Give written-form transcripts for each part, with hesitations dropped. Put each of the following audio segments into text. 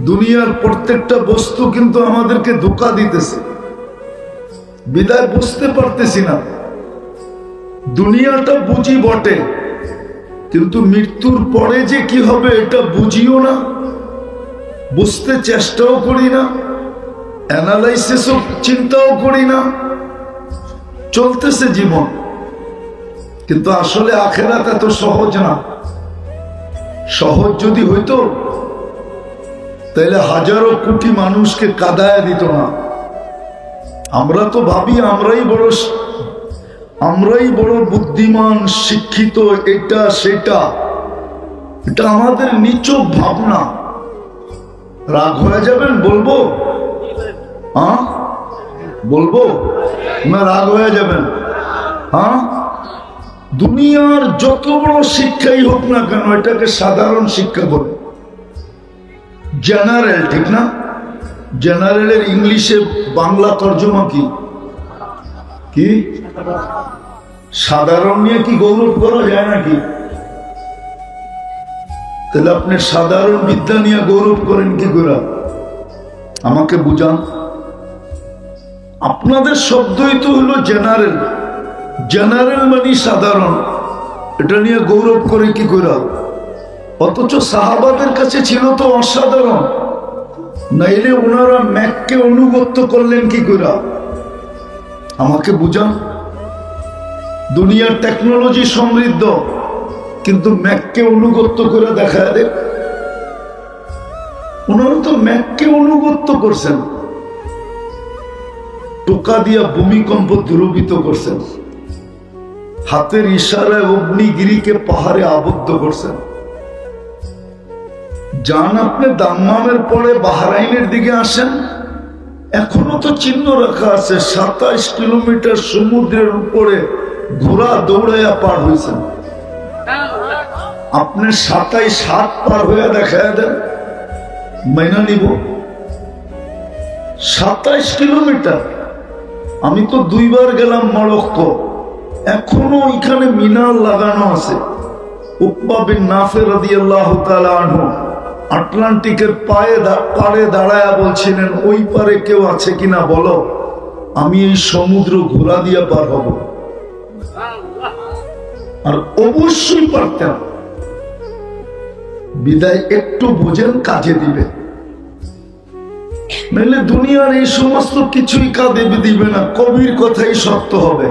দুনিয়ার প্রত্যেকটা বস্তু কিন্তু আমাদেরকে ধোঁকা দিতেছে, বিদায় বুঝতে পারতেছি না। দুনিয়াটা বুঝি বটে, কিন্তু মৃত্যুর পরে যে কি হবে এটা বুঝিও না, বুঝতে চেষ্টাও করি না, অ্যানালাইসিসও চিন্তাও করি না, চলতেছে জীবন। কিন্তু আসলে আখিরাত এত সহজ না। সহজ যদি হইতো তাহলে হাজারো কোটি মানুষকে কাদায় দিত না। আমরা তো ভাবি আমরাই বড় বুদ্ধিমান, শিক্ষিত, এটা সেটা। এটা আমাদের নিচু ভাবনা। রাগ হয়ে যাবেন বলবো? বলবো না? রাগ হয়ে যাবেন? দুনিয়ার যত বড় শিক্ষাই হোক না কেন, এটাকে সাধারণ শিক্ষা বলে, জেনারেল, ঠিক না? জেনারেলের ইংলিশে বাংলা তর্জমা কি? কি সাধারণ নিয়ে কি গৌরব করা যায় নাকি? তাহলে আপনি সাধারণ বিদ্যা নিয়ে গৌরব করেন কি করে? আমাকে বুঝান। আপনাদের শব্দই তো হলো জেনারেল। জেনারেল মানে সাধারণ, এটা নিয়ে গৌরব করে কি করে? অথচ সাহাবাদের কাছে ছিল তো অসাধারণ। নাইলে ওনারা ম্যাককে অনুগত্য করলেন কি করে? আমাকে বুঝান। দুনিয়ার টেকনোলজি সমৃদ্ধ, কিন্তু ম্যাককে অনুগত্য করে দেখা দেয়। ওনারা তো ম্যাককে অনুগত্য করছেন, টোকা দিয়া ভূমিকম্প দূরীভূত করছেন, হাতের ইশারায় অগ্নিগিরিকে পাহাড়ে আবদ্ধ করছেন। যান আপনি দাম্মামের পরে বাহরাইনের দিকে আসেন, এখনো তো চিহ্ন রাখা আছে। 27 কিলোমিটার সমুদ্রের উপরে ঘোড়া দৌড়াইয়া পার হয়েছেন। আপনি 27 হাত পার হয়ে দেখা দেন, মাইনা নিব। 27 কিলোমিটার। আমি তো 2 বার গেলাম মরক্কো, এখনো ওইখানে মিনার লাগানো আছে। উকবা বিন নাফে রাদিয়াল্লাহু তাআলা আনহু আটলান্টিকের পাড়ে দাঁড়ায়া বলছিলেন, ওই পারে কেউ আছে কিনা বলো, আমি এই সমুদ্র ঘোড়া দিয়া পার হব। আর অবশ্যই পারতেন। বিদায় একটু বোঝেন, কাজে দিবে। নাহলে দুনিয়ার এই সমস্ত কিছুই কাজে দিবে না। কবির কথাই সত্য হবে।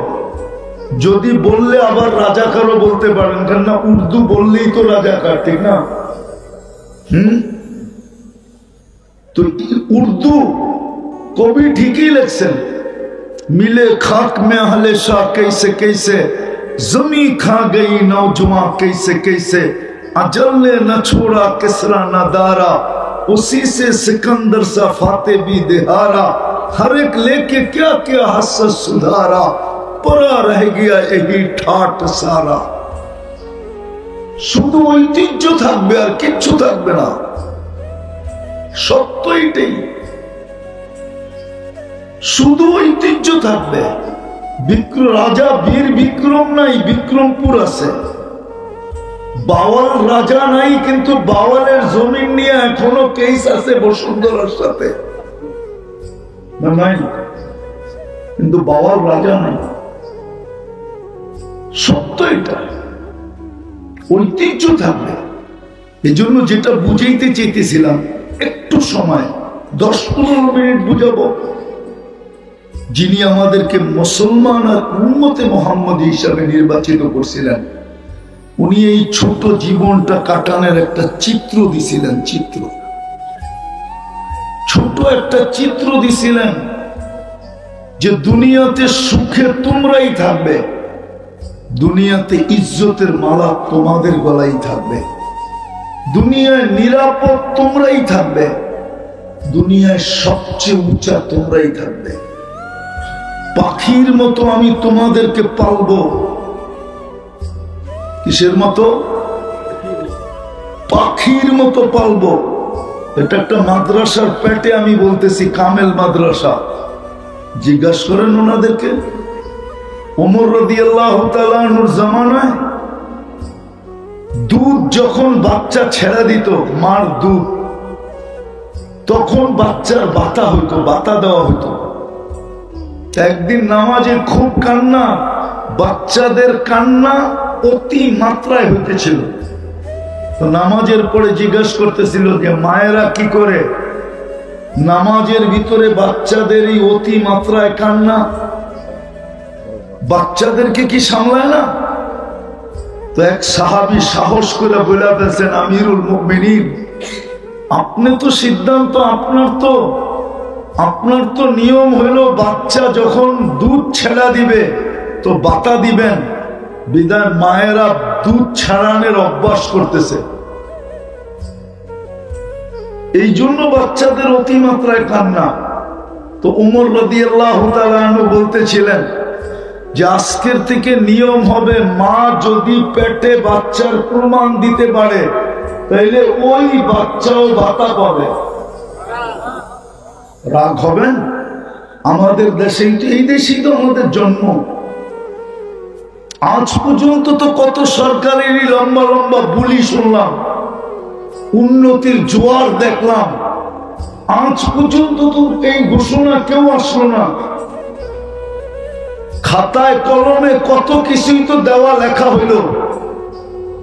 যদি বললে আবার রাজাকারও বলতে পারেন, কেননা উর্দু বললেই তো রাজাকার, ঠিক না? তো উর্দু কবি ঠিকই লিখছেন, मिले खाक में अहले शाह कैसे कैसे, जमी खा गई नौजवां कैसे कैसे, अजल ने न छोड़ा किसरा न दारा, उसी से सिकंदर सा फाते भी दिहारा, हर एक लेके क्या क्या हसर सुधारा, परा रह गया यही ठाट सारा। শুধু ঐতিহ্য থাকবে আর কিচ্ছু থাকবে না। সত্য এটাই, শুধু ঐতিহ্য থাকবে। রাজা বীর বিক্রম নাই, বিক্রমপুর আছে। বাওয়াল রাজা নাই, কিন্তু বাওয়ালের জমিন নিয়ে এখনো কেস আছে বসুন্ধরার সাথে, নাই? কিন্তু বাওয়াল রাজা নাই। সত্য এটা, ঐতিহ্য থাকবে। এই জন্য যেটা বুঝাইতে চেয়েছিলাম, একটু সময় 10-15 মিনিট বুঝাবো। যিনি আমাদেরকে মুসলমান আর উম্মতে মুহাম্মদী হিসাবে নির্বাচিত করছিলেন, উনি এই ছোট জীবনটা কাটানোর একটা চিত্র দিছিলেন। ছোট একটা চিত্র দিছিলেন যে দুনিয়াতে সুখে তোমরাই থাকবে, দুনিয়াতে ইজ্জতের মালা তোমাদের গলায় থাকবে, দুনিয়ায় নিরাপদ তোমরাই থাকবে, দুনিয়ায় সবচেয়ে উঁচা তোমরাই থাকবে। পাখির মতো আমি তোমাদেরকে পালবো। কিসের মতো? পাখির মতো পালবো। এটা একটা মাদ্রাসার পেটে আমি বলতেছি, কামেল মাদ্রাসা। জিজ্ঞাসা করেন ওনাদেরকে। ওমর রাদিয়াল্লাহু তাআলা আনহুর জামানায় দুধ যখন বাচ্চা ছেড়ে দিত, মার দুধ, তখন বাচ্চার বাতা হইতো, বাতা দেওয়া হইতো। একদিন নামাজে খুব কান্না, বাচ্চাদের কান্না অতি মাত্রায় হইতেছিল। তো নামাজের পরে জিজ্ঞাসা করতেছিল যে মায়েরা কি করে, নামাজের ভিতরে বাচ্চাদের এই অতি মাত্রায় কান্না, বাচ্চাদেরকে কি সামলায় না? তো এক সাহাবী সাহস করে বলে ফেলছেন, আমিরুল মুমিনিন, আপনি তো সিদ্ধান্ত, আপনার তো নিয়ম হলো বাচ্চা যখন দুধ ছেড়া দিবে তো বাতা দিবেন, বিদায় মায়েরা দুধ ছাড়ানোর অভ্যাস করতেছে, এই জন্য বাচ্চাদের অতিমাত্রায় কান্না। তো ওমর রাদিয়াল্লাহু তাআলা আনহু বলতেছিলেন যে আজকের থেকে নিয়ম হবে, মা যদি পেটে বাচ্চার প্রমাণ দিতে পারে তাইলে ওই বাচ্চাও ভাতা পাবে। রাগ হবেন? আমাদের দেশে, এই দেশেই তো আমাদের জন্ম। আজ পর্যন্ত তো কত সরকারেরই লম্বা লম্বা বুলি শুনলাম, উন্নতির জোয়ার দেখলাম, আজ পর্যন্ত তো এই ঘোষণা কেউ আসলো না। খাতায় কলমে কত কিছুই তো দেওয়া লেখা হইল,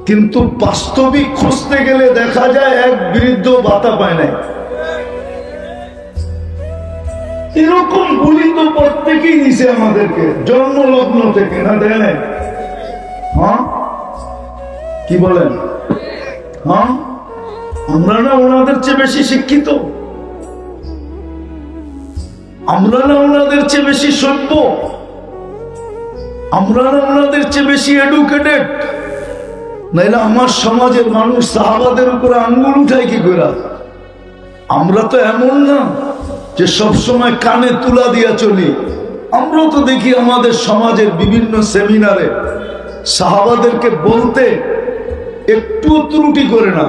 কিন্তু বাস্তবিক খুঁজতে গেলে দেখা যায় এক বৃদ্ধ ভাতা পায় নাই। এরকম বলি তো প্রত্যেকেই নিছে আমাদেরকে জন্মলগ্ন থেকে, না দেয় নাই? হ্যাঁ, কি বলেন? হ্যাঁ, আমরা না ওনাদের চেয়ে বেশি শিক্ষিত? আমরা না ওনাদের চেয়ে বেশি সভ্য? আমরা না ওনাদের চেয়ে বেশি এডুকেটেড? নাইলে আমার সমাজের মানুষ সাহাবাদের উপরে আঙ্গুল উঠায় কি করে? আমরা তো এমন না যে সবসময় কানে তুলা দিয়া চলি। আমরা তো দেখি আমাদের সমাজের বিভিন্ন সেমিনারে সাহাবাদেরকে বলতে একটু ত্রুটি করে না,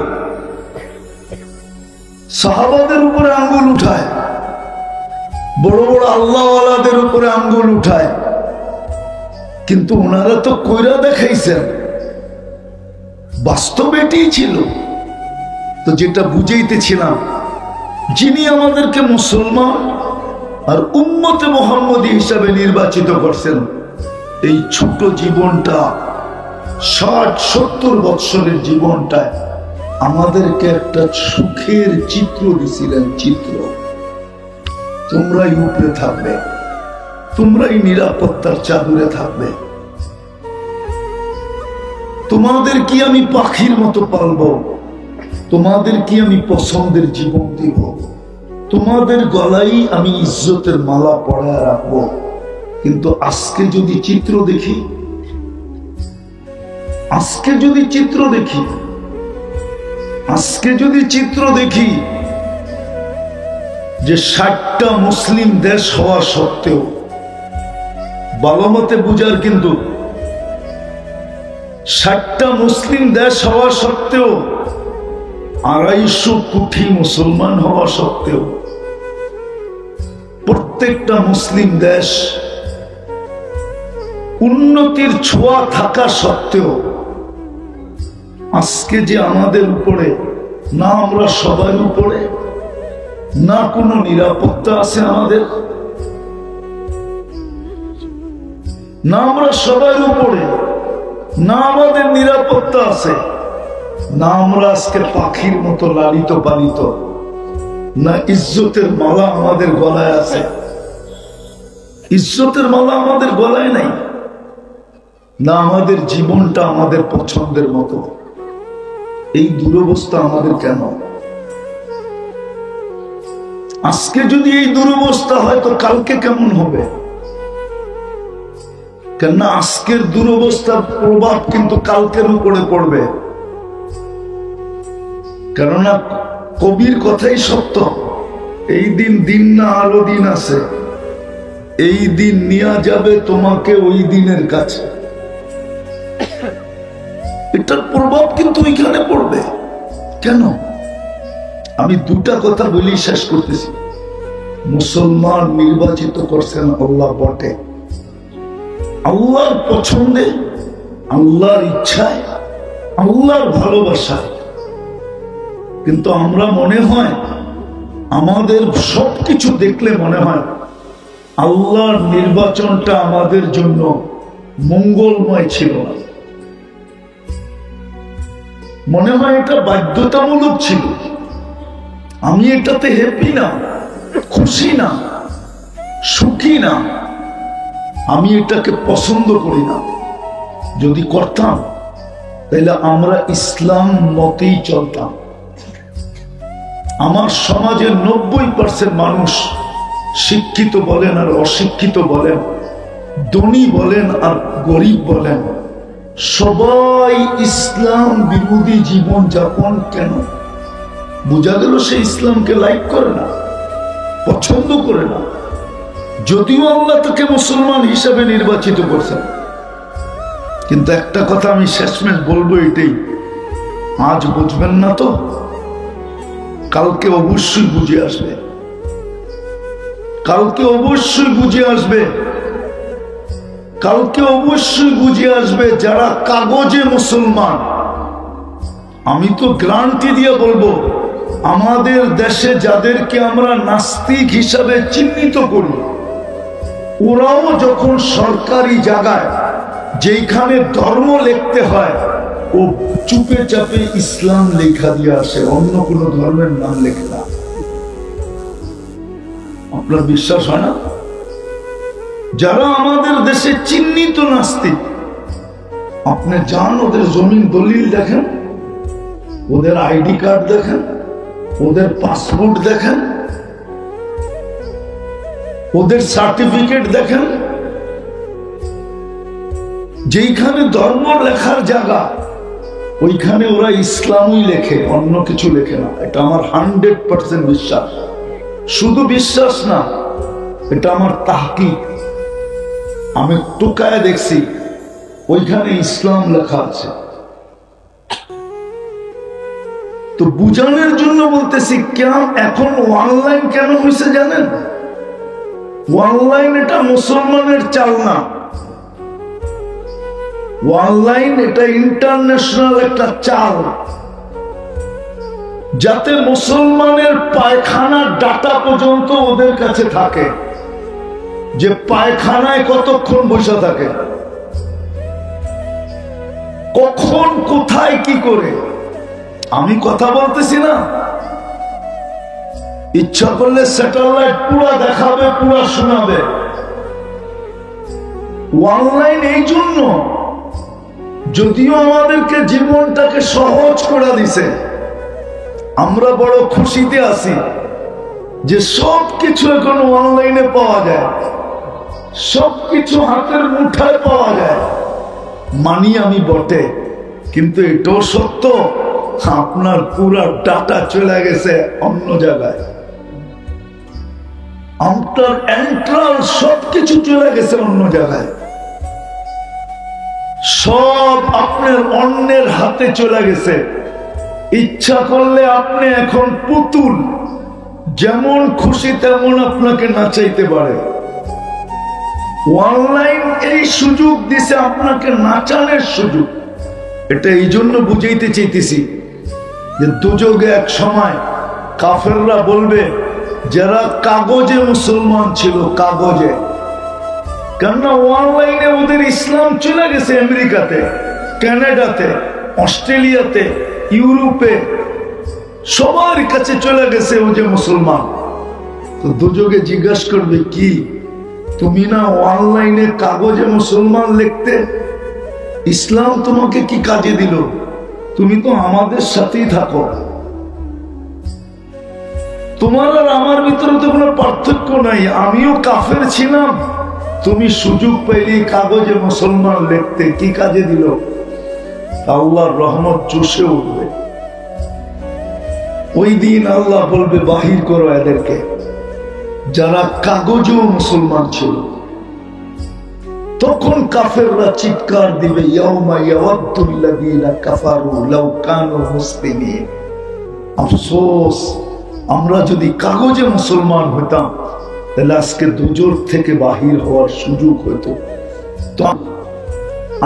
সাহাবাদের উপরে আঙ্গুল উঠায়, বড় বড় আল্লাহওয়ালাদের উপরে আঙ্গুল উঠায়। কিন্তু ওনারা তো কইরা দেখাইছেন, বাস্তব এটাই ছিল। তো যেটা বুঝাইতেছিলাম, যিনি আমাদেরকে মুসলমান আর উম্মতে মুহাম্মদী হিসাবে নির্বাচিত করছেন, এই ছোট জীবনটা, 60-70 বৎসরের জীবনটায় আমাদেরকে একটা সুখের চিত্র দিছিলেন। চিত্র, তোমরাই উপরে থাকবে, তোমরাই নিরাপত্তার চাদরে থাকবে, তোমাদের কি আমি পাখির মতো পালবো, তোমাদের কি আমি পছন্দের জীবন দিব, তোমাদের গলায় আমি ইজ্জতের মালা পরায় রাখবো। কিন্তু আজকে যদি চিত্র দেখি, আজকে যদি চিত্র দেখি, আজকে যদি চিত্র দেখি যে 60টা মুসলিম দেশ হওয়া সত্ত্বেও, ভালো মতে বুঝার, কিন্তু 60টা মুসলিম দেশ হওয়া সত্ত্বেও, 250 কোটি মুসলমান হওয়া সত্ত্বেও, প্রত্যেকটা মুসলিম দেশ উন্নতির ছোঁয়া থাকা সত্ত্বেও আজকে যে আমাদের উপরে, না আমরা সবার উপরে, না কোনো নিরাপত্তা আছে আমাদের, না আমরা সবার উপরে, না আমাদের নিরাপত্তা আছে, না আমরা আজকে পাখির মতো লালিত পালিত, না ইজ্জতের মালা আমাদের গলায় আছে। ইজ্জতের মালা আমাদের গলায় নাই, না আমাদের জীবনটা আমাদের পছন্দের মতো। এই দুরবস্থা আমাদের কেন? আজকে যদি এই দুরবস্থা হয় তো কালকে কেমন হবে? কেননা আজকের দুরবস্থার প্রভাব কিন্তু কালকের উপরে পড়বে। কেননা কবির কথাই সত্য, এই দিন দিন না আরো দিন আছে, এই দিন নিয়ে যাবে তোমাকে ওই দিনের কাছে। এটার প্রভাব কিন্তু ওইখানে পড়বে। কেন? আমি দুটা কথা বলি শেষ করতেছি। মুসলমান নির্বাচিত করছেন আল্লাহ বটে, আল্লাহর পছন্দে, আল্লাহর ইচ্ছায়, আল্লাহর ভালোবাসায়। কিন্তু আমরা মনে হয় আমাদের সবকিছু দেখলে মনে হয় আল্লাহর নির্বাচনটা আমাদের জন্য মঙ্গলময় ছিল না, মনে হয় এটা বাধ্যতামূলক ছিল। আমি এটাতে হ্যাপি না, খুশি না, সুখী না, আমি এটাকে পছন্দ করি না। যদি করতাম তাহলে আমরা ইসলাম মতেই চলতাম। আমার সমাজের 90% মানুষ, শিক্ষিত বলেন আর অশিক্ষিত বলেন, ধনী বলেন আর গরিব বলেন, সবাই ইসলাম বিরোধী জীবন যাপন। কেন? বোঝা গেল সে ইসলামকে লাইক করে না, পছন্দ করে না, যদিও আল্লাহ তাকে মুসলমান হিসাবে নির্বাচিত করছেন। কিন্তু একটা কথা আমি শেষমেশ বলবো, এটাই, আজ বুঝবেন না তো কালকে অবশ্যই বুঝে আসবে, কালকে অবশ্যই বুঝে আসবে, কালকে অবশ্যই বুঝে আসবে যারা কাগজে মুসলমান। আমি তো গ্যারান্টি দিয়ে বলবো, আমাদের দেশে যাদেরকে আমরা নাস্তিক হিসাবে চিহ্নিত করি, ওরাও যখন সরকারি জায়গায় যেখানে ধর্ম লিখতে হয়, ও চুপে চাপে ইসলাম লেখা দিয়ে আসে, অন্য কোনো ধর্মের নাম লেখে না। আপনার বিশ্বাস হয় না? যারা আমাদের দেশে চিহ্নিত নাস্তিক, আপনি যান ওদের জমিন দলিল দেখেন, ওদের আইডি কার্ড দেখেন, ওদের পাসপোর্ট দেখেন, ওদের সার্টিফিকেট দেখেন, যেইখানে ধর্ম লেখার জায়গা ওইখানে ওরা ইসলামই লেখে, অন্য কিছু লেখে না। এটা আমার 100% বিশ্বাস। শুধু বিশ্বাস না, এটা আমার তাহকিক। আমি টোকায় দেখছি ওইখানে ইসলাম লেখা আছে। তো বুঝানোর জন্য বলতেছি, কেন এখন অনলাইন কেন হয়েছে জানেন? অনলাইন এটা মুসলমানের চাল না, অনলাইন এটা ইন্টারন্যাশনাল একটা চাল, যাতে মুসলমানের পায়খানার ডাটা পর্যন্ত ওদের কাছে থাকে, যে পায়খানায় কতক্ষণ বসে থাকে, কখন কোথায় কি করে। আমি কথা বলতেছি না, ইচ্ছা করলে স্যাটেলাইট পুরা দেখাবে, পুরা শোনাবে। অনলাইন এই জন্য, যদিও আমাদেরকে জীবনটাকে সহজ করে দিছে, আমরা বড় খুশিতে আছি যে সবকিছু এখন অনলাইনে পাওয়া যায়, সবকিছু হাতের মুঠায় পাওয়া যায়। মানি আমি বটে, কিন্তু এটাও সত্য, আপনার পুরা ডাটা চলে গেছে অন্য জায়গায়, আপনার এন্ট্রাল সবকিছু চলে গেছে অন্য জায়গায়, সব আপনার অন্যের হাতে চলে গেছে। ইচ্ছা করলে আপনি এখন পুতুল, যেমন খুশি তেমন আপনাকে নাচাইতে পারে। অনলাইন এই সুযোগ দিছে আপনাকে নাচানোর সুযোগ। এটা এই জন্য বুঝাইতে চাইতেছি যে দুযোগে এক সময় কাফেররা বলবে, যারা কাগজে মুসলমান ছিল, কাগজে, কেননা অনলাইনে ওদের ইসলাম চলে গেছে আমেরিকাতে, কানাডাতে, অস্ট্রেলিয়াতে, ইউরোপে, সবার কাছে চলে গেছে ও যে মুসলমান। তো দুযোগে জিজ্ঞাসা করবে, কি তুমি না অনলাইনে কাগজে মুসলমান লিখতে, ইসলাম তোমাকে কি কাজে দিল? তুমি তো আমাদের সাথেই থাকো, তোমার আর আমার ভিতরে তো কোনো পার্থক্য নাই, আমিও কাফের ছিলাম, তুমি সুযোগ পাইলে কাগজে মুসলমান লিখতে, কি কাজে দিল? আল্লাহর রহমত চষে উঠবে। ওই দিন আল্লাহ বলবে, বাহির করো এদেরকে, যারা কাগজেও মুসলমান ছিল। তখন কাফেররা চিৎকার দিবে, ইয়াউমা ইয়াওয়াদ্দুল্লাযীনা কাফারু লাউ কানু মুসলিমিন। আফসোস, আমরা যদি কাগজে মুসলমান হতাম তাহলে আজকে দুজোর থেকে বাহির হওয়ার সুযোগ হতো। তো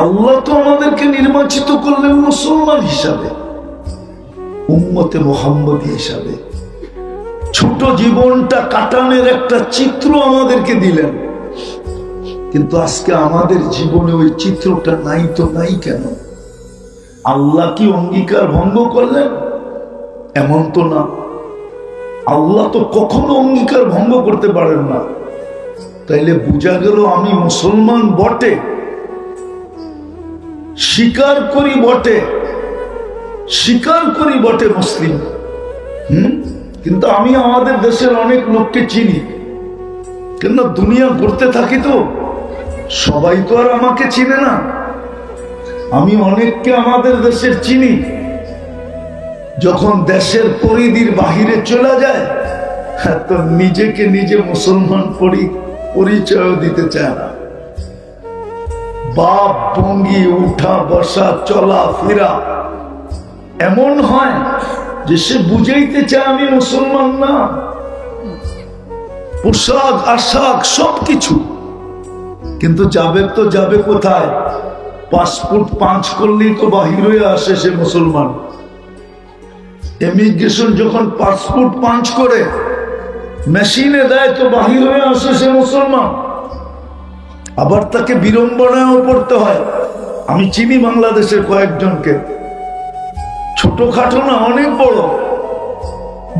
আল্লাহ তো আমাদেরকে নির্বাচিত করলেন মুসলমান হিসাবে, উম্মতে মুহাম্মদী হিসাবে। ছোট জীবনটা কাটানোর একটা চিত্র আমাদেরকে দিলেন, কিন্তু আজকে আমাদের জীবনে ওই চিত্রটা নাই তো নাই কেন? আল্লাহ কি অঙ্গীকার ভঙ্গ করলেন? এমন তো না। আল্লাহ তো কখনো অঙ্গীকার ভঙ্গ করতে পারেন না। তাইলে বোঝা গেল আমি মুসলমান বটে, স্বীকার করি বটে মুসলিম, কিন্তু আমি আমাদের দেশের অনেক লোককে চিনি, কেন দুনিয়া ঘুরতে থাকি তো সবাই তো আর আমাকে চিনে না। আমি অনেককে আমাদের দেশের চিনি, যখন দেশের পরিধির বাহিরে চলে যায় তো নিজেকে নিজে মুসলমান পরিচয় দিতে চায় না। বাপ ভঙ্গি, উঠা বসা, চলা ফেরা এমন হয় যে সে বুঝাইতে চায় আমি মুসলমান না। পোশাক আশাক সবকিছু, কিন্তু যাবে তো যাবে কোথায়? পাসপোর্ট পাঁচ করলেই তো বাহির হয়ে আসে সে মুসলমান। ইমিগ্রেশন যখন পাসপোর্ট পাঁচ করে মেশিনে দেয় তো বাহির হয়ে আসে সে মুসলমান। আবার তাকে বিড়ম্বনায়ও পড়তে হয়। আমি চিনি বাংলাদেশের কয়েকজনকে, ছোটখাটো না অনেক বড়,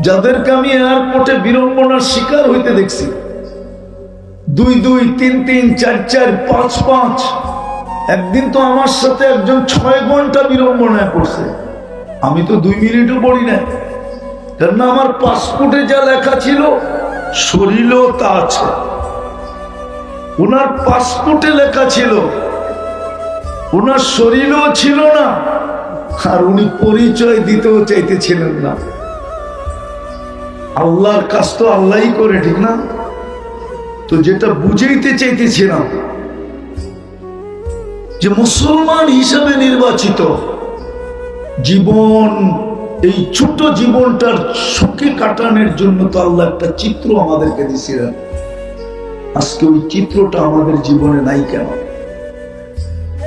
যাদেরকে আমি এয়ারপোর্টে বিড়ম্বনার শিকার হইতে দেখছি। 2-2, 3-3, 4-4, 5-5। একদিন তো আমার সাথে একজন 6 ঘন্টা বিড়ম্বনায় পড়ছে। আমি তো 2 মিনিটও পড়ি না, কারণ আমার পাসপোর্টে যা লেখা ছিল শরীরেও তা আছে। ওনার পাসপোর্টে লেখা ছিল, ওনার শরীরেও ছিল না, আর উনি পরিচয় দিতেও চাইতেছিলেন না। আল্লাহর কাজ তো আল্লাহই করে, ঠিক না? তো যেটা বুঝাইতে চাইতেছিলাম যে মুসলমান হিসাবে নির্বাচিত জীবন, এই ছোট জীবনটার সুখে কাটানোর জন্য তো আল্লাহ একটা চিত্র আমাদেরকে দিয়েছিলেন। আজকে ওই চিত্রটা আমাদের জীবনে নাই কেন?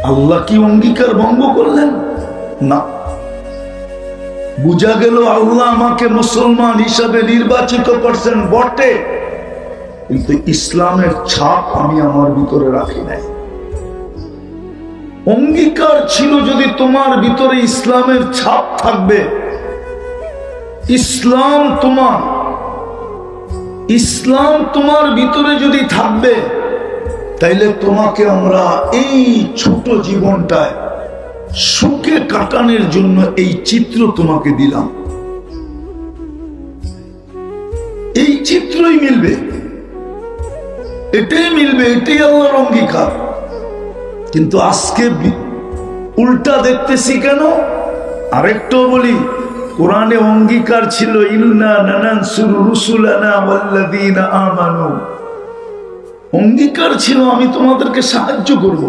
আল্লাহ কি অঙ্গীকার ভঙ্গ করলেন? না। বুঝা গেল আল্লাহ আমাকে মুসলমান হিসাবে নির্বাচিত করছেন বটে, কিন্তু ইসলামের ছাপ আমি আমার ভিতরে রাখি নাই। অঙ্গীকার ছিল যদি তোমার ভিতরে ইসলামের ছাপ থাকবে, ইসলাম তোমার ভিতরে যদি থাকবে, তাইলে তোমাকে আমরা এই ছোট জীবনটায় সুখে কাটানোর জন্য এই চিত্র তোমাকে দিলাম। এই চিত্রই মিলবে, এটাই মিলবে, এটাই আল্লাহর অঙ্গীকার। কিন্তু আজকে উল্টা দেখতেছি কেন? আরেকটাও বলি, কোরআনে অঙ্গীকার ছিল ইন্না নানানসুরু রুসুলানা ওয়াল্লাযীনা আমানু। অঙ্গীকার ছিল আমি তোমাদেরকে সাহায্য করব,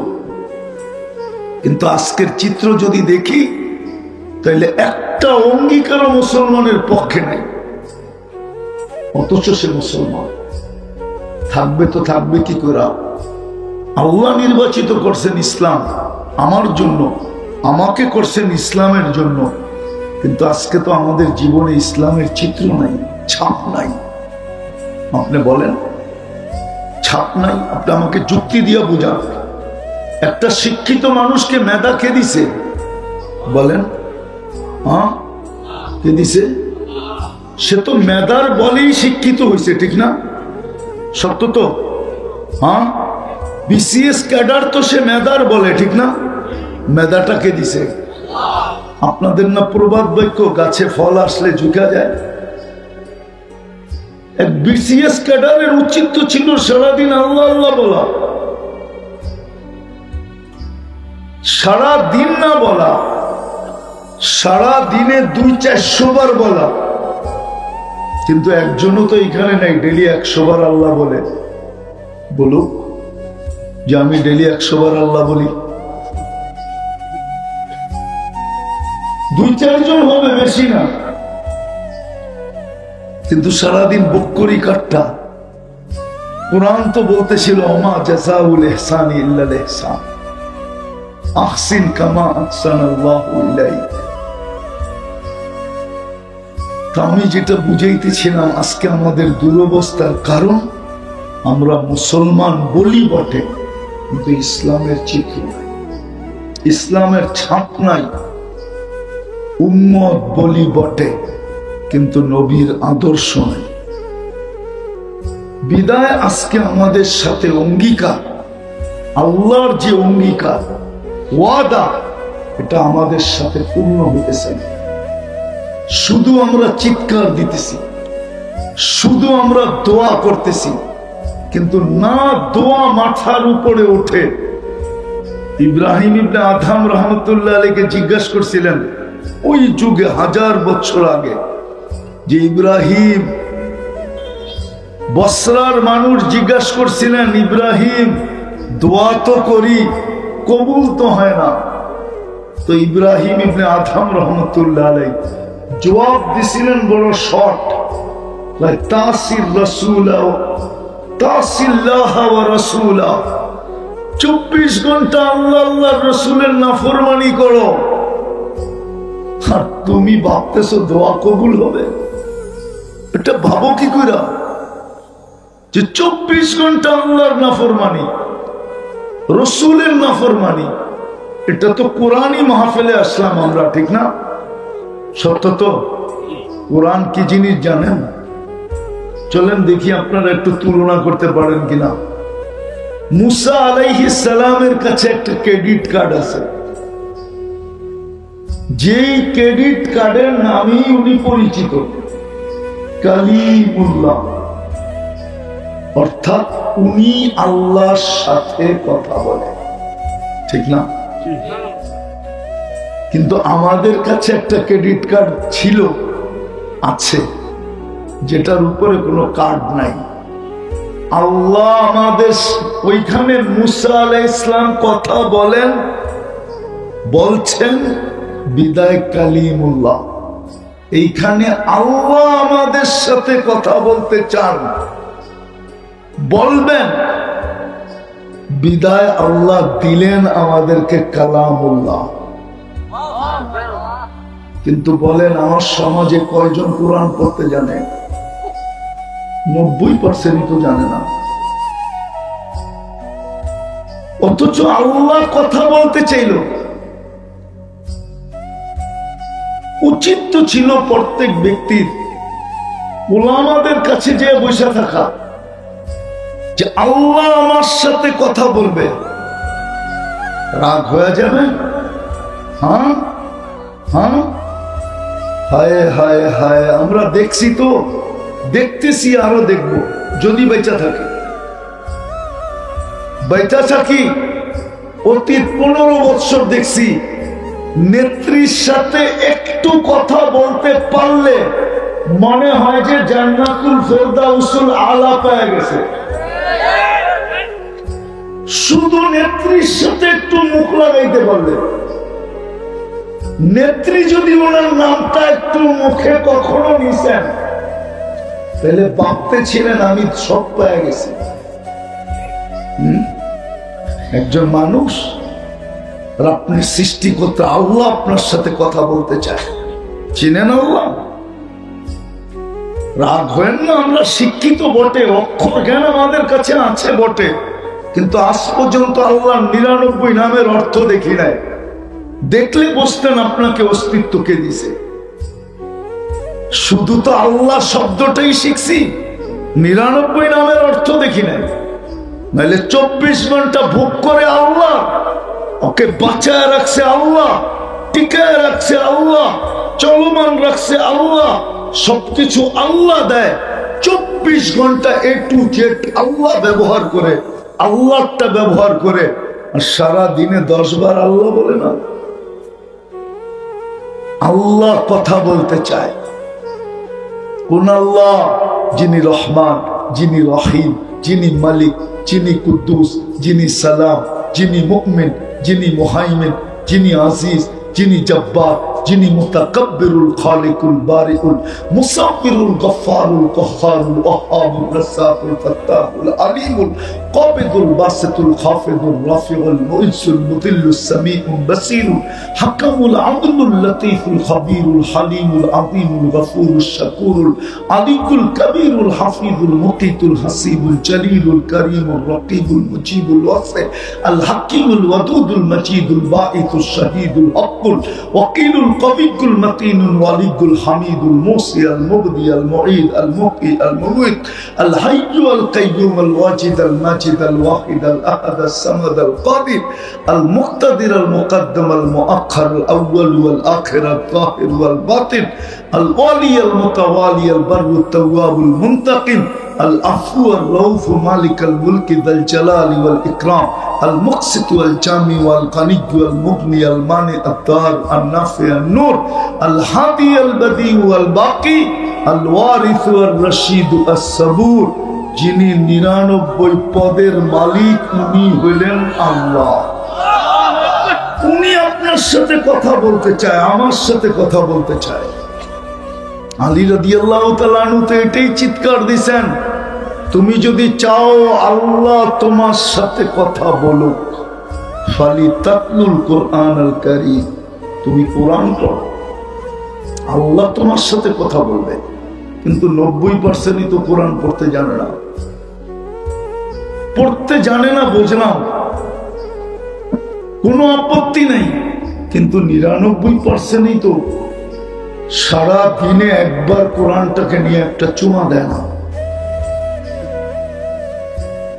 কিন্তু আজকের চিত্র যদি দেখি তাহলে একটা অঙ্গীকারও মুসলমানের পক্ষে নাই, অথচ সে মুসলমান। থাকবে তো থাকবে কি করে? আল্লাহ নির্বাচিত করছেন ইসলাম আমার জন্য, আমাকে করছেন ইসলামের জন্য, কিন্তু আজকে তো আমাদের জীবনে ইসলামের চিত্র নাই, ছাপ নাই। আপনি বলেন ছাপ নাই? আপনি আমাকে যুক্তি দিয়ে বোঝান। একটা শিক্ষিত মানুষকে মেধা কে দিছে? বলেন, কে দিছে? সে তো মেধার বলেই শিক্ষিত হয়েছে, ঠিক না? সত্য তো? বিসিএস ক্যাডার তো সে মেধার বলে, ঠিক না? মেধাটা কে দিছে? আপনাদের না প্রবাদ বাক্য, গাছে ফল আসলে ঝুঁকা যায়? এক বিসিএস ক্যাডারের উচিত তো ছিল সারাদিন আল্লাহ আল্লাহ বলা, সারাদিন না বলা, সারাদিনে 200-400 বার বলা। কিন্তু একজনও তো এখানে নাই ডেলি 100 বার আল্লাহ বলে। বলুক যে আমি ডেলি 100 বার আল্লাহ বলি। 2-4 জন হবে, বেশি না। কিন্তু সারাদিন বক্করি কাট্টা। কুরআন তো বলতেছিল ওমা জাযাউল ইহসানি ইল্লাল ইহসান, আহসিন কামা আহসানাল্লাহু ইলাইক। তা আমি যেটা বুঝাইতেছিলাম, আজকে আমাদের দুরবস্থার কারণ আমরা মুসলমান বলি বটে, কিন্তু ইসলামের চিহ্ন নাই, ইসলামের ছাপ নাই। উম্মত বলি বটে, কিন্তু নবীর আদর্শ নাই। বিদায় আজকে আমাদের সাথে অঙ্গীকার, আল্লাহর যে অঙ্গীকার, ওয়াদা, এটা আমাদের সাথে পূর্ণ হইতেছে না। শুধু আমরা চিৎকার দিতেছি, শুধু আমরা দোয়া করতেছি, কিন্তু না দোয়া মাথার উপরে ওঠে। ইব্রাহিম ইবনে আদম রহমতুল্লাহ আলাইহিকে জিজ্ঞাসা করছিলেন ওই যুগে 1000 বছর আগে, যে ইব্রাহিম, বসরার মানুষ জিজ্ঞাসা করছিলেন, ইব্রাহিম দোয়া তো করি, কবুল তো হয় না। তো ইব্রাহিম ইবনে আদম রহমতুল্লাহ আলাইহি জবাব দিছিলেন বড় শর্ট, তাসির রাসূলা তাসিল্লাহ ওয়া রাসূলা, 24 ঘন্টা আল্লাহ আল্লাহর রাসূলের নাফরমানি করো, আর তুমি ভাবতেছো দোয়া কবুল হবে? এটা ভাবো কি করে যে 24 ঘন্টা আল্লাহর নাফরমানি, রাসূলের নাফরমানি? এটা তো কোরআনই মাহফিলে আসলাম আমরা, ঠিক না? সত্য তো? কোরআন কি জিনিস জানেন? চলেন দেখি আপনারা একটু তুলনা করতে পারেন কিনা। মুসা আলাইহিস সালামের কাছে একটা ক্রেডিট কার্ড আছে, যেই ক্রেডিট কার্ডের নামই উনি পরিচিত, কালিমুল্লাহ, অর্থাৎ উনি আল্লাহর সাথে কথা বলেন, ঠিক না? কিন্তু আমাদের কাছে একটা ক্রেডিট কার্ড ছিল, আছে, যেটার উপরে কোনো কার্ড নাই। আল্লাহ আমাদের ওইখানে মুসা আলাইহিস সালাম কথা বলেন, বলছেন বিদায় কালিমুল্লাহ। এইখানে আল্লাহ আমাদের সাথে কথা বলতে চান, বলবেন, বিদায় আল্লাহ দিলেন আমাদেরকে কালামুল্লাহ। কিন্তু বলেন আমার সমাজে কয়জন কোরআন পড়তে জানে? 90% তো জানে না। অথচ আল্লাহ কথা বলতে চাইল। উচিত তো ছিল প্রত্যেক ব্যক্তির উলামাদের কাছে যে বসে থাকা, যে আল্লাহ আমার সাথে কথা বলবে। রাগ হয়ে যাবে? হ্যাঁ হ্যাঁ, হায় হায় হায়, আমরা দেখছি তো, দেখতেছি, আরো দেখবো যদি বেঁচে থাকে। বেঁচে থাকি অতীত 15 বছর দেখছি, নেত্রীর সাথে একটু কথা বলতে পারলে মনে হয় যে জান্নাতুল ফেরদাউসুল আলা পেয়ে গেছে। শুধু নেত্রীর সাথে একটু মুখ লাগাইতে পারলে, নেত্রী যদি ওনার নামটা একটু মুখে কখনো নিছেন, তাহলে ভাবতে ছিলেন আমি সব পেয়ে গেছি। একজন মানুষ, আপনি সৃষ্টি করতে, আল্লাহ আপনার সাথে কথা বলতে চায়, চিনেন আল্লাহ? রাগ হয় না, আমরা শিক্ষিত বটে, অক্ষর জ্ঞান আমাদের কাছে আছে বটে, কিন্তু আজ পর্যন্ত আল্লাহ 99 নামের অর্থ দেখি নাই। দেখলে বুঝতেন আপনাকে অস্তিত্ব কে দিছে। শুধু তো আল্লাহ শব্দটাই শিখছি, 99 নামের অর্থ দেখি নাই। নাহলে 24 ঘন্টা ভোগ করে আল্লাহ, ওকে বাঁচায় রাখছে আল্লাহ, টিকায় রাখছে আল্লাহ, চলমান রাখছে আল্লাহ, সবকিছু আল্লাহ দেয়। 24 ঘন্টা A to Z আল্লাহ ব্যবহার করে, আল্লাহটা ব্যবহার করে, আর সারা দিনে 10 বার আল্লাহ বলে না। আল্লাহ কথা বলতে চায়। কোন আল্লাহ? যিনি রহমান, যিনি রহিম, যিনি মালিক, যিনি কুদ্দুস, যিনি সালাম, যিনি মুমিন, যিনি মুহাইমিন, যিনি আজিজ, যিনি জব্বার, যিনি মুতাকাব্বিরুল খালিকুল বারিউল মুসাব্বিরুল গফফারুল কহ্হারুল ওয়াহ্হাবুর রাসাকুল ফাত্তাহুল আলিমুল কাবিদুল বাসিতুল খাফিদুর রাফিউল মুইসুল মুদিল্লুস সামিউল বাসীরুল হাকামুল আদলুল লতীফুল খাবীরুল হালিমুল আযীমুল গফুরুশ শাকুরুল আলিকুল কবীরুল হাফিজুল মুকিতুল হাসিবুল জলিলুল করিমুর রকিবুল মুজিবুল ওয়াসি আল হাকিমুল ওয়াদুদুল মজিদুল বাঈতুশ শাহীদুল হকুল ওয়াকিলুল কবিকুল মতিনুল ওয়ালিকুল হামিদুল মুসি আল মুবদি আল মুঈদ আল মুকি আল মুমিত আল হাইয়্যু আল কাইয়্যুম আল ওয়াজিদ আল মাজিদ আল ওয়াহিদ আল আহাদ আল সামাদ আল কাদির আল মুক্তাদির আল মুকদ্দম আল মুআখ্খার আল আউয়াল ওয়াল আখির আল যাহির ওয়াল বাতিন আল ওয়ালি আল মুতাওয়ালি আল বাররু তাওয়াবুল মুনতাকিম العفو الرؤوف مالك الملك ذا الجلال والإكرام المقسط والجامع والغني والمغني المانع الضار النافع النور الهادي البديع والباقي الوارث والرشيد الصبور যিনি 99 পদের মালিক উনি হলেন আল্লাহ। উনি আপনার সাথে কথা বলতে চায়, আমার সাথে কথা বলতে চায়। আলী রাদিয়াল্লাহু তাআলা আনহু তো এটাই চিৎকার দিছেন, তুমি যদি চাও আল্লাহ তোমার সাথে কথা বলুক, ফালি তাতলুল কোরআন আল কারীম, তুমি কোরআন পড়ো, আল্লাহ তোমার সাথে কথা বলবে। কিন্তু 90%ই তো কোরআন পড়তে জানে না, পড়তে জানে না, বুঝলাম, কোনো আপত্তি নেই, কিন্তু 99%ই তো সারা দিনে একবার কোরআনটাকে নিয়ে একটা চুমা দেয় না,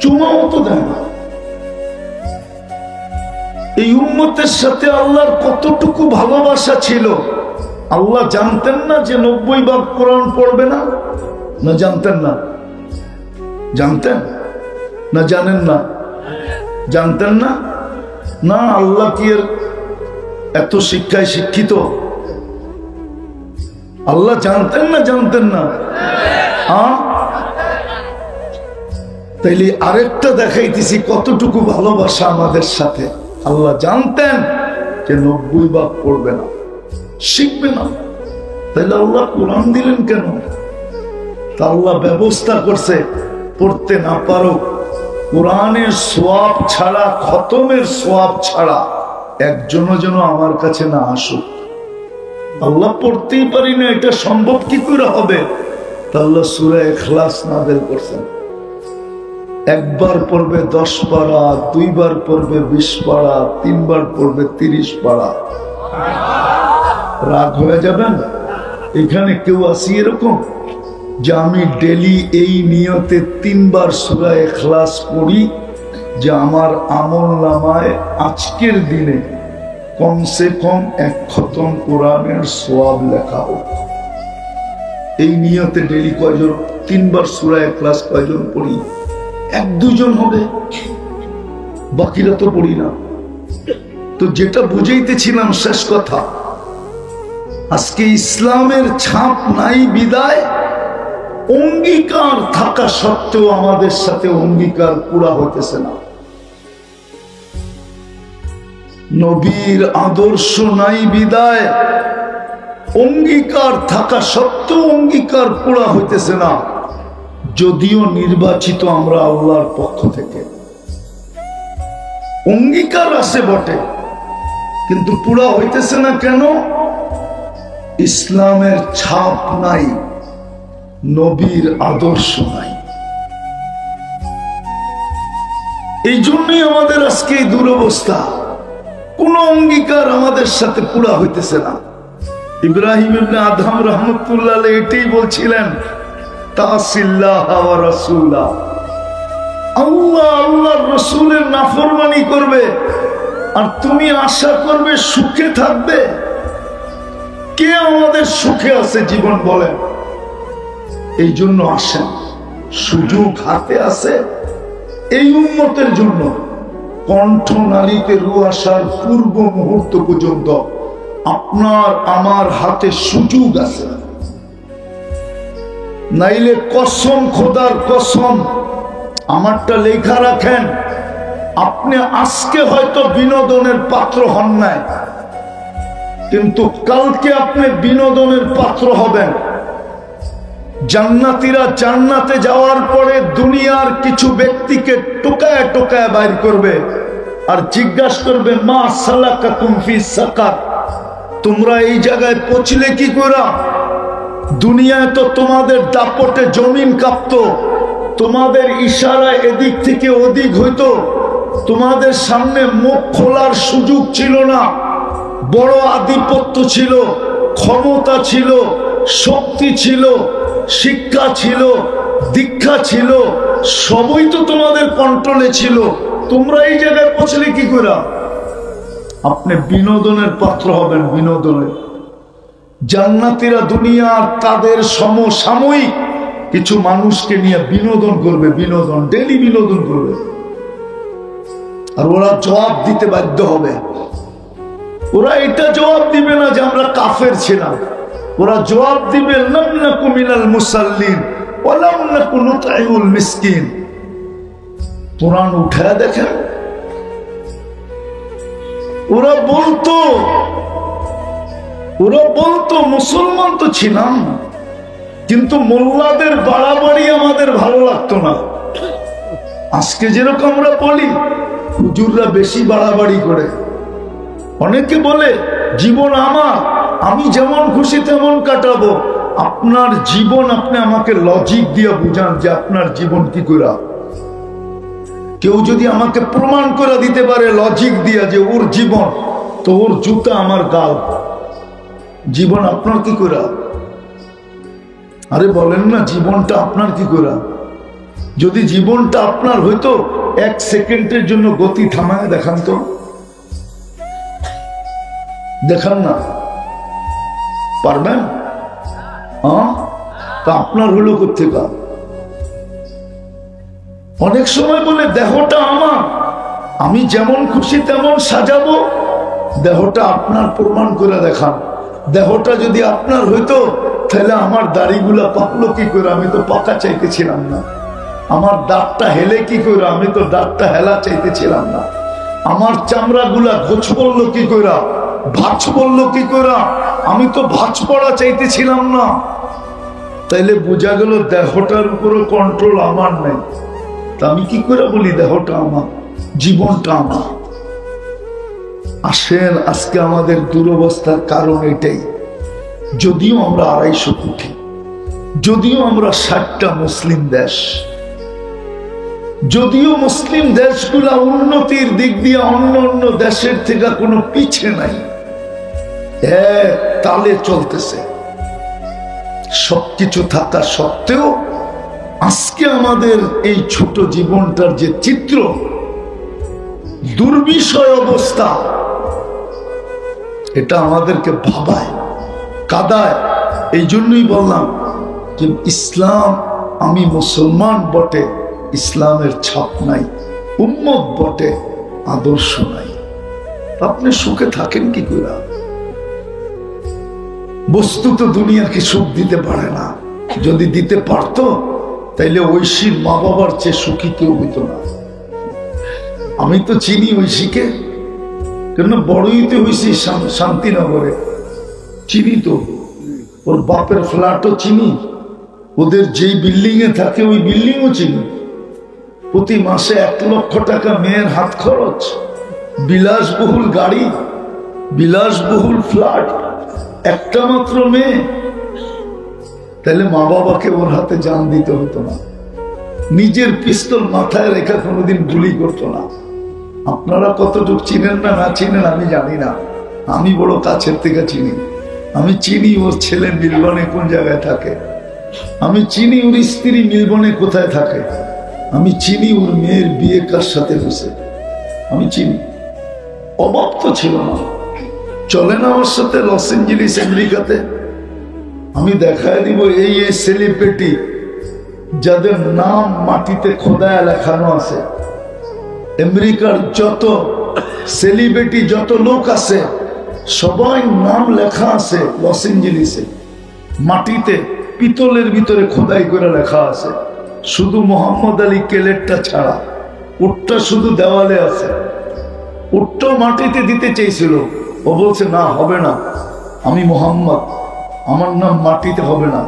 চুমাও তো দেয় না। এই উম্মতের সাথে আল্লাহর কতটুকু ভালোবাসা ছিল আল্লাহ জানতেন না যে 90 ভাগ কোরআন পড়বে না? না জানতেন না? জানতেন না? জানেন না? জানতেন না? না, আল্লাহ কি এর এত শিক্ষায় শিক্ষিত? আল্লাহ জানতেন না? জানতেন না? তাইলে আরেকটা দেখাইতেছি কতটুকু ভালোবাসা আমাদের সাথে। আল্লাহ জানতেন যে 90 ভাগ পড়বে না, শিখবে না, তাইলে আল্লাহ কোরআন দিলেন কেন? তা আল্লাহ ব্যবস্থা করছে, পড়তে না পারো, কোরআনের সওয়াব ছাড়া, খতমের সওয়াব ছাড়া একজনও যেন আমার কাছে না আসুক। আল্লাহ পড়তেই পারি না, এটা সম্ভব কি করে হবে? তা আল্লাহ সূরা ইখলাস নাযিল করছেন। একবার পড়বে 10 পারা, দুইবার পড়বে 20 পারা, তিনবার পড়বে 30 পারা। রাগ হয়ে যাবেন? এখানে কেউ আসি এরকম যে আমি ডেলি এই নিয়তে 3 বার সূরা ইখলাস পড়ি যে আমার আমলনামায় আজকের দিনে কমসে কম 1 খতম কোরআনের সওয়াব লেখা হোক। এই নিয়তে ডেলি কয়জন 3 বার সূরা ইখলাস কয়জন পড়ি? 1-2 জন হবে, বাকিরা তো পড়ি না। তো যেটা বুঝাইতেছিলাম, শেষ কথা, আজকে ইসলামের ছাপ নাই বিদায় অঙ্গীকার থাকা সত্ত্বেও আমাদের সাথে অঙ্গীকার পুরা হইতেছে না। নবীর আদর্শ নাই বিদায় অঙ্গীকার থাকা সত্ত্বেও অঙ্গীকার পুরা হইতেছে না। যদিও নির্বাচিত আমরা আল্লাহর পক্ষ থেকে, অঙ্গীকার আছে বটে, কিন্তু পুরা হইতেছে না কেন? ইসলামের ছাপ নাই, নবীর আদর্শ নাই। এই জন্যই আমাদের আজকে এই দুরবস্থা, কোন অঙ্গীকার আমাদের সাথে পুরা হইতেছে না। ইব্রাহিম ইবনে আদহাম রাহমাতুল্লাহ আলাইহি এটাই বলছিলেন, তাসিল্লাহ ওয়া রাসূলা, আল্লাহ আল্লাহর রাসূলের নাফরমানি করবে আর তুমি আশা করবে সুখে থাকবে। কে আমাদের সুখে আছে জীবন বলেন? এই জন্য আসেন, সুযোগ হাতে আছে এই উম্মতের জন্য। কণ্ঠনালীতে রু আসার পূর্ব মুহূর্ত পর্যন্ত আপনার আমার হাতে সুযোগ আছে। নাইলে কসম, খোদার কসম, আমারটা লেখা রাখেন, আপনি আজকে হয়তো বিনোদনের পাত্র হন নাই, কিন্তু কালকে আপনি বিনোদনের পাত্র হবেন। জান্নাতীরা জান্নাতে যাওয়ার পরে দুনিয়ার কিছু ব্যক্তিকে টোকায় টোকায় বাইর করবে আর জিজ্ঞাসা করবে, মা সালাকাকুম ফি সাকার, তোমরা এই জায়গায় পৌঁছলে কি করে? দুনিয়ায় তো তোমাদের দাপটে জমিন কাঁপতো, তোমাদের ইশারায় এদিক থেকে ওদিক হইতো, তোমাদের সামনে মুখ খোলার সুযোগ ছিল না, বড় আধিপত্য ছিল, ক্ষমতা ছিল, শক্তি ছিল, শিক্ষা ছিল, দীক্ষা ছিল, সবই তো তোমাদের কন্ট্রোলে ছিল। তোমরা এই জায়গায় পৌঁছলে কি করে? আপনি বিনোদনের পাত্র হবেন, বিনোদনের। জান্নাতীরা দুনিয়ার তাদের সমসাময়িক কিছু মানুষকে নিয়ে বিনোদন করবে, বিনোদন, ডেলি বিনোদন করবে, আর ওরা জবাব দিতে বাধ্য হবে। ওরা এটা জবাব দিবে না যে আমরা কাফের ছিলাম, ওরা জবাব দিবে লাম নাকু মিনাল মুসাল্লিন ওয়া লাম নাকু নুতঈমুল মিসকিন। কোরআন উঠায় দেখেন, ওরা বলতো মুসলমান তো ছিলাম, কিন্তু মোল্লাদের বাড়াবাড়ি আমাদের ভালো লাগতো না। আজকে যেরকম আমরা বলি, হুজুররা বেশি বাড়াবাড়ি করে। অনেকে বলে জীবন আমার, আমি যেমন খুশি তেমন কাটাবো। আপনার জীবন আপনি আমাকে লজিক দিয়ে বুঝান যে আপনার জীবন কি করে। কেউ যদি আমাকে প্রমাণ করে দিতে পারে লজিক দিয়া যে ওর জীবন, তো ওর জুতা আমার গাল। জীবন আপনার কি করে? আরে বলেন না, জীবনটা আপনার কি করে? যদি জীবনটা আপনার হইতো, এক সেকেন্ডের জন্য গতি থামায় দেখান তো, দেখান না, পারবেন? তা আপনার হলো কোথেকে? অনেক সময় বলে দেহটা আমার, আমি যেমন খুশি তেমন সাজাবো। দেহটা আপনার, প্রমাণ করে দেখান। দেহটা যদি আপনার হইতো, তাহলে আমার দাড়িগুলা পাকলো কি করে? আমি তো পাকা চাইতেছিলাম না। আমার দাঁতটা হেলে কি করে? আমি তো দাঁতটা হেলা চাইতেছিলাম না। আমার চামড়াগুলা ঘোষ পড়লো কি করে? ভাঁজ পড়লো কি করে? আমি তো ভাঁজ পড়া চাইতেছিলাম না। তাইলে বোঝা গেল দেহটার উপরে কন্ট্রোল আমার নেই। তা আমি কি করে বলি দেহটা আমার, জীবনটা আমার? আসেন, আজকে আমাদের দুরবস্থার কারণ এটাই। যদিও আমরা 250 কোটি, যদিও আমরা 60টা মুসলিম দেশ, যদিও মুসলিম দেশগুলা উন্নতির দিক দিয়ে অন্য অন্য দেশের থেকে কোনো পিছে নাই, এক তালে চলতেছে, সবকিছু থাকা সত্ত্বেও আজকে আমাদের এই ছোট জীবনটার যে চিত্র, দুর্বিষয় অবস্থা, এটা আমাদেরকে ভাবায়, কাদায়। এই জন্যই বললাম যে ইসলাম, আমি মুসলমান বটে, ইসলামের ছাপ নাই, উম্মত বটে, আদর্শ নাই। আপনি সুখে থাকেন কি করে? বস্তু তো দুনিয়াকে সুখ দিতে পারে না। যদি দিতে পারত, তাইলে ঐশীর মা বাবার চেয়ে সুখী কেউ হইত না। আমি তো চিনি ঐশীকে, কেন বড়ইতে হয়েছি শান্তিনগরে, চিনি তো। ওর বাপের ফ্ল্যাটও চিনি, ওদের যেই বিল্ডিং এ থাকে ওই বিল্ডিংও চিনি। প্রতি মাসে 1 লক্ষ টাকা মেয়ের হাত খরচ, বিলাসবহুল গাড়ি, বিলাসবহুল ফ্ল্যাট, একটা মাত্র মেয়ে। তাহলে মা বাবাকে ওর হাতে জান দিতে হতো না, নিজের পিস্তল মাথায় রেখা কোনোদিন গুলি করতো না। আপনারা কতটুকু চিনেন না না চিনেন আমি জানি না, আমি বড় কাছের থেকে চিনি। আমি চিনি ওর ছেলে মিলবনে কোন জায়গায় থাকে, আমি চিনি ওর স্ত্রী মিলবনে কোথায় থাকে, আমি চিনি ওর মেয়ের বিয়ে কার সাথে হয়েছে, আমি চিনি। অভাব তো ছিল না। চলে না আমার সাথে লস এঞ্জেলিস আমেরিকাতে, আমি দেখায় দিব এই এই সেলিব্রিটি যাদের নাম মাটিতে খোদায় লেখানো আছে। আমেরিকার যত সেলিব্রিটি, যত লোক আছে, সবাই নাম লেখা আছে লস এঞ্জেলিসে, মাটিতে পিতলের ভিতরে খোদাই করে লেখা আছে। শুধু মোহাম্মদ আলী কেলেটটা ছাড়া, উটটা শুধু দেওয়ালে আছে। উটটাও মাটিতে দিতে চেয়েছিল, ও বলছে না, হবে না, আমি মোহাম্মদ, আমার নাম মাটিতে হবে না,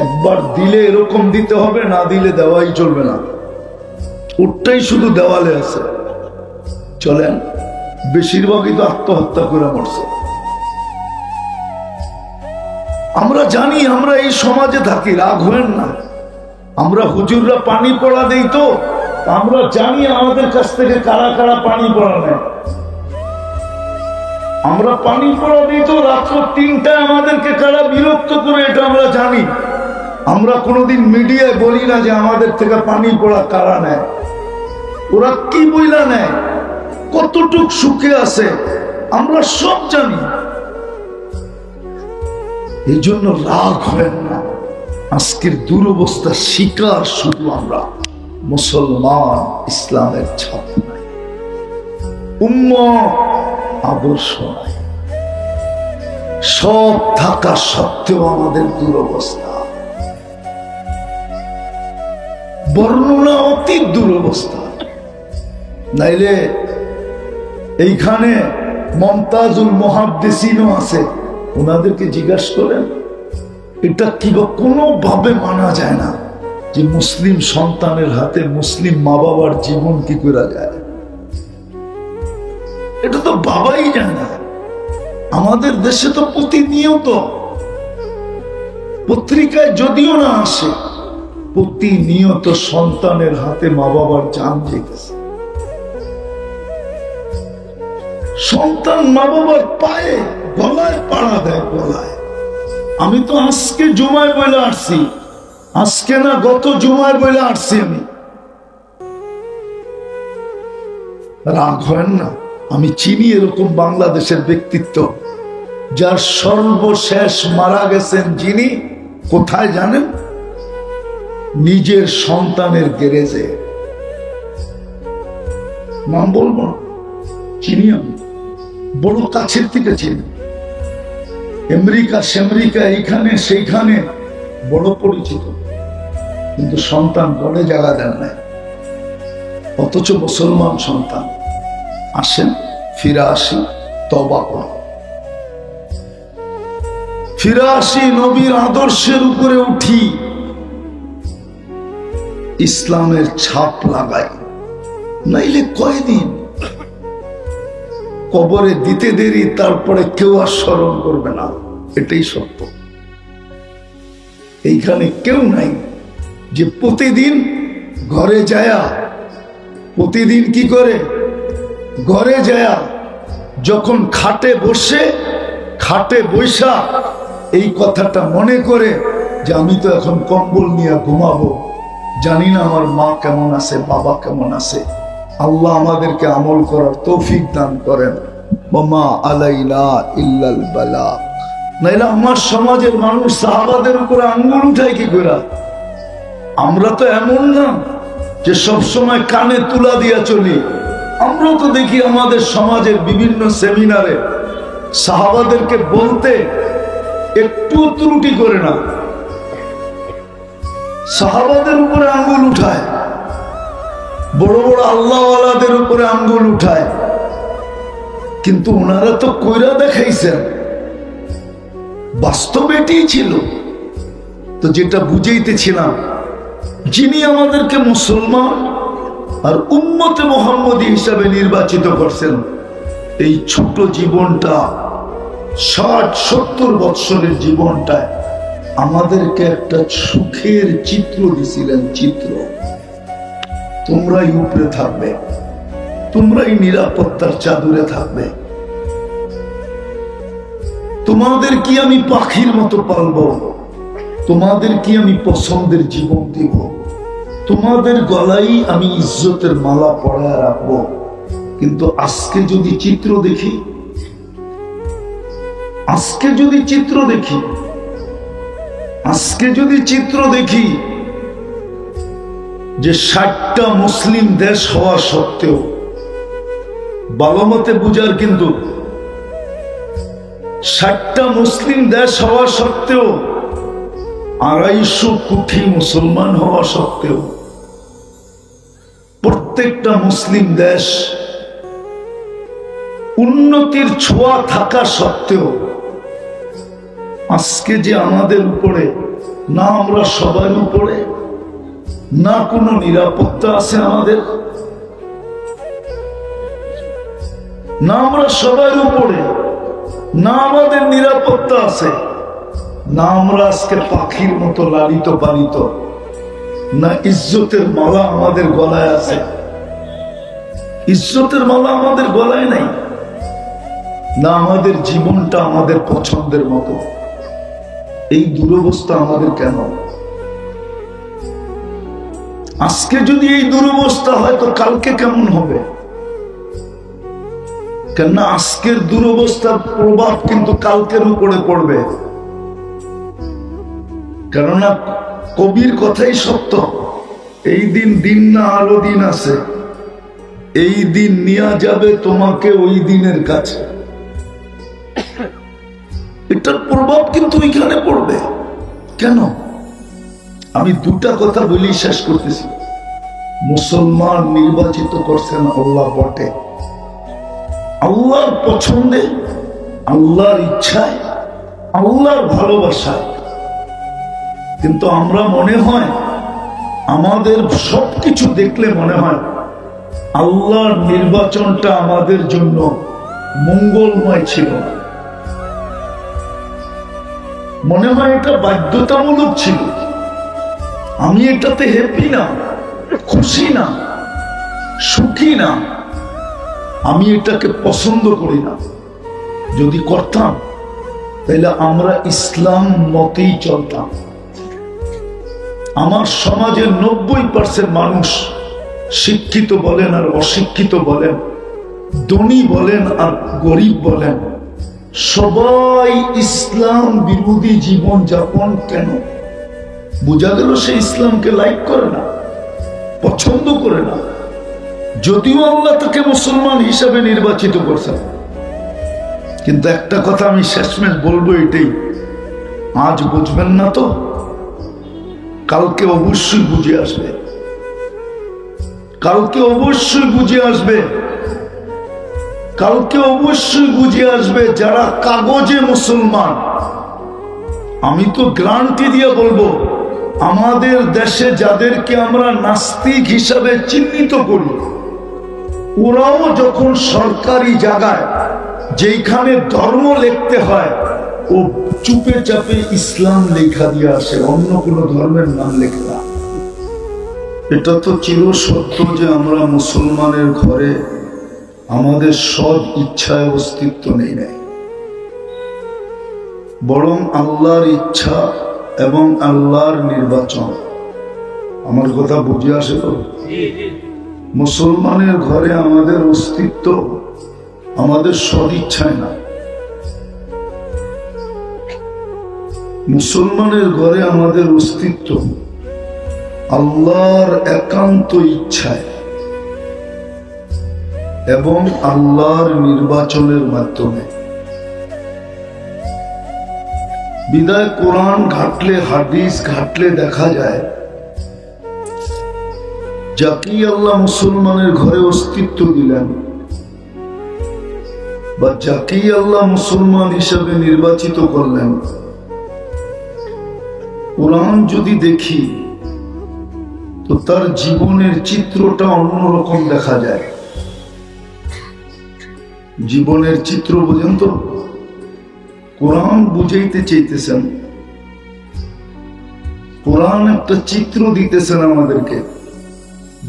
একবার দিলে এরকম দিতে হবে, না দিলে দেওয়াই চলবে না। ওটাই শুধু দেওয়ালে আছে। চলেন, বেশিরভাগই তো আত্মহত্যা করে মরছে। আমরা জানি আমরা এই সমাজে থাকি, রাগ হবেন না। আমরা হুজুররা পানি পড়া দেই, তো আমরা জানি আমাদের কাছ থেকে কারা কারা পানি পড়া নেয়। আমরা পানি পড়া দিই তো রাত্র 3টায় আমাদেরকে কারা বিরক্ত করে, এটা আমরা জানি। আমরা কোনোদিন মিডিয়ায় বলি না যে আমাদের থেকে পানি পড়া কারা নেয়। ওরা কি বইলা নেয়, কতটুক সুখে আছে, আমরা সব জানি। এই জন্য রাগ হয় না। আজকের দুরবস্থা শিকার শুধু আমরা মুসলমান, ইসলামের ছাপ নাই, উম্মত আদর্শ নাই। সব থাকা সত্ত্বেও আমাদের দুরবস্থা, বর্ণনা অতি দুরবস্থা। নাইলে এইখানে মমতাজুল মুহাদ্দিসিনও আছে, ওনাদেরকে জিজ্ঞাসা করেন এটা কিবা কোনোভাবে মানা যায় না যে মুসলিম সন্তানের হাতে মুসলিম মা বাবার জীবন কি করা যায়। এটা তো বাবাই জানে না। আমাদের দেশে তো প্রতিনিয়ত পত্রিকায় যদিও না আসে, প্রতিনিয়ত সন্তানের হাতে মা বাবার জান যেতেছে। সন্তান মা বাবার পায়ে গলায় পাড়া দেয়, গলায়। আমি তো আজকে জুমায় বলে আসছি, আজকে না গত জুমায় বলে আসছি আমি। রাগ হয় না, আমি চিনি এরকম বাংলাদেশের ব্যক্তিত্ব যার সর্বশেষ মারা গেছেন যিনি, কোথায় জানেন? নিজের সন্তানের গ্যারেজে। নাম বলবো না, চিনি আমি, বড় কাছের থেকে চিনি। আমেরিকা সেমরিকা এইখানে সেইখানে বড় পরিচিত, কিন্তু সন্তান বলে জায়গা দেন নাই। অথচ মুসলমান সন্তান। আসেন ফিরে আসি, তওবা করো, ফিরে আসি, নবীর আদর্শের উপরে উঠি, ইসলামের ছাপ লাগাই। নাইলে কয়দিন কবরে দিতে দেরি, তারপরে কেউ আর স্মরণ করবে না। এটাই সত্য। এইখানে কেউ নাই যে প্রতিদিন ঘরে যায়া, প্রতিদিন কি করে ঘরে যায়া যখন খাটে বসে, খাটে বৈশা এই কথাটা মনে করে যে আমি তো এখন কম্বল নিয়ে ঘুমাবো, জানি না আমার মা কেমন আছে, বাবা কেমন আছে। আল্লাহ আমাদেরকে আমল করার তৌফিক দান করেন। ওমা আলাইনা ইল্লাল বালাগ। নাইলে আমার সমাজের মানুষ সাহাবাদের উপরে আঙ্গুল উঠায় কি করে? আমরা তো এমন না যে সব সময় কানে তুলা দিয়া চলি। আমরা তো দেখি আমাদের সমাজের বিভিন্ন সেমিনারে সাহাবাদেরকে বলতে একটু ত্রুটি করে না, সাহাবাদের উপরে আঙ্গুল উঠায়, বড় বড় আল্লাহওয়ালাদের উপরে আঙ্গুল উঠায়। কিন্তু ওনারা তো কইরা দেখাইছেন, বাস্তবে এটাই ছিল। তো যেটা বুঝাইতেছিলাম, যিনি আমাদেরকে মুসলমান আর উম্মতে মুহাম্মদী হিসাবে নির্বাচিত করছেন, এই ছোট জীবনটা 60-70 বৎসরের জীবনটায় আমাদেরকে একটা সুখের চিত্র দিছিলেন। চিত্র, তোমরাই উপরে থাকবে, তোমরাই নিরাপত্তার চাদরে থাকবে, তোমাদের কি আমি পাখির মতো পালবো, তোমাদের কি আমি পছন্দের জীবন দিব, তোমাদের গলায় আমি ইজ্জতের মালা পরায় রাখবো। কিন্তু আজকে যদি চিত্র দেখি, আজকে যদি চিত্র দেখি, আজকে যদি চিত্র দেখি যে 60টা মুসলিম দেশ হওয়া সত্ত্বেও, ভালো মতে বুঝার, কিন্তু 60টা মুসলিম দেশ হওয়া সত্ত্বেও, 250 কোটি মুসলমান হওয়া সত্ত্বেও, প্রত্যেকটা মুসলিম দেশ উন্নতির ছোঁয়া থাকা সত্ত্বেও আজকে যে আমাদের উপরে, না আমরা সবার উপরে, না কোনো নিরাপত্তা আছে আমাদের, না আমরা সবার উপরে, না আমাদের নিরাপত্তা আছে, না আমরা আজকে পাখির মতো লালিত পালিত, না ইজ্জতের মালা আমাদের গলায় আছে। ইজ্জতের মালা আমাদের গলায় নাই, না আমাদের জীবনটা আমাদের পছন্দের মতো। এই দুরবস্থা আমাদের কেন? আজকে যদি এই দুরবস্থা হয় তো কালকে কেমন হবে? কেননা আজকের দুরবস্থার প্রভাব কিন্তু কালকের উপরে পড়বে। কেননা কবির কথাই সত্য, এই দিন দিন না আরো দিন আছে, এই দিন নিয়ে যাবে তোমাকে ওই দিনের কাছে। এটার প্রভাব কিন্তু ওইখানে পড়বে। কেন? আমি দুটা কথা বলি শেষ করতেছি। মুসলমান নির্বাচিত করছেন আল্লাহ বটে, আল্লাহর পছন্দে, আল্লাহর ইচ্ছায়, আল্লাহর ভালোবাসায়। কিন্তু আমরা মনে হয়, আমাদের সবকিছু দেখলে মনে হয় আল্লাহর নির্বাচনটা আমাদের জন্য মঙ্গলময় ছিল না। মনে হয় এটা বাধ্যতামূলক ছিল। আমি এটাতে হ্যাপি না, খুশি না, সুখী না, আমি এটাকে পছন্দ করি না। যদি করতাম তাহলে আমরা ইসলাম মতেই চলতাম। আমার সমাজের 90% মানুষ, শিক্ষিত বলেন আর অশিক্ষিত বলেন, ধনী বলেন আর গরিব বলেন, সবাই ইসলাম বিরোধী জীবন যাপন। কেন? বোঝা গেল সে ইসলামকে লাইক করে না, পছন্দ করে না, যদিও আল্লাহ তাকে মুসলমান হিসাবে নির্বাচিত করছেন। কিন্তু একটা কথা আমি শেষমেশ বলবো, এটাই, আজ বুঝবেন না তো কালকে অবশ্যই বুঝে আসবে। কালকে অবশ্যই বুঝে আসবে। কালকে অবশ্যই বুঝে আসবে যারা কাগজে মুসলমান। আমি তো গ্যারান্টি দিয়ে বলবো, আমাদের দেশে যাদেরকে আমরা নাস্তিক হিসাবে চিহ্নিত করি, ওরাও যখন সরকারি জায়গায় যেখানে ধর্ম লিখতে হয়, ও চুপে চাপে ইসলাম লেখা দিয়ে আসে, অন্য কোনো ধর্মের নাম লেখে না। এটা তো চির সত্য যে আমরা মুসলমানের ঘরে আমাদের সৎ ইচ্ছায় অস্তিত্ব নেই নাই, বরং আল্লাহর ইচ্ছা এবং আল্লাহর নির্বাচন। আমার কথা বুঝে আসে তো? মুসলমানের ঘরে আমাদের অস্তিত্ব আমাদের সৎ ইচ্ছায় না, মুসলমানের ঘরে আমাদের অস্তিত্ব আল্লাহর একান্ত ইচ্ছায় এবং আল্লাহর নির্বাচনের মাধ্যমে। বিদায় কোরআন ঘাটলে, হাদিস ঘাটলে দেখা যায়, যাকেই আল্লাহ মুসলমানের ঘরে অস্তিত্ব দিলেন বা যাকেই আল্লাহ মুসলমান হিসাবে নির্বাচিত করলেন, কোরআন যদি দেখি তো তার জীবনের চিত্রটা অন্যরকম দেখা যায়। জীবনের চিত্র বোঝেন তো? কোরআন বুঝাইতে চাইতেছেন, কোরআন একটা চিত্র দিতেছেন আমাদেরকে,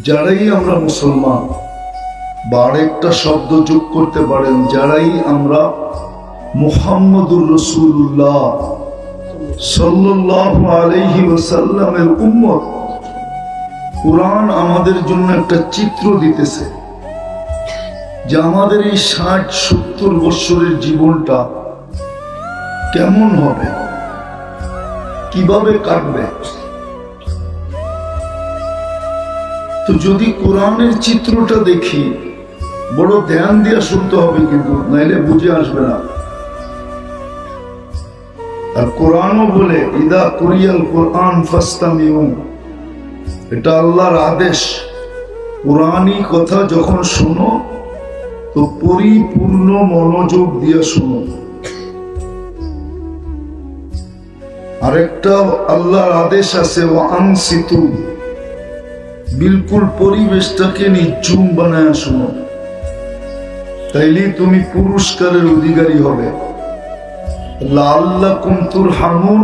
যারাই আমরা মুসলমান, বা আরেকটা শব্দ যোগ করতে পারেন, যারাই আমরা মুহাম্মদুর রাসূলুল্লাহ সাল্লাল্লাহু আলাইহি ওয়াসাল্লামের উম্মত, কোরআন আমাদের জন্য একটা চিত্র দিতেছে যে আমাদের এই 60-70 বছরের জীবনটা কেমন হবে, কিভাবে কাটবে। তো যদি কোরআনের চিত্রটা দেখি, বড় ধ্যান দিয়ে শুনতে হবে, কিন্তু নাইলে বুঝে আসবে না। আর কোরআনও বলে, ইদা কুরিয়াল কোরআন ফাস্তামিউ, এটা আল্লাহর আদেশ। কোরআনই কথা যখন শোনো তো তো পরিপূর্ণ মনোযোগ দিয়ে শুনো। আরেকটা আল্লাহর আদেশ আছে, ওয়ানসিতু, বিলকুল পরিবেশটাকে নিঝুম বানায় শুনো, তাইলে তুমি পুরস্কারের অধিকারী হবে। লাআল্লাকুম তুরহামুন,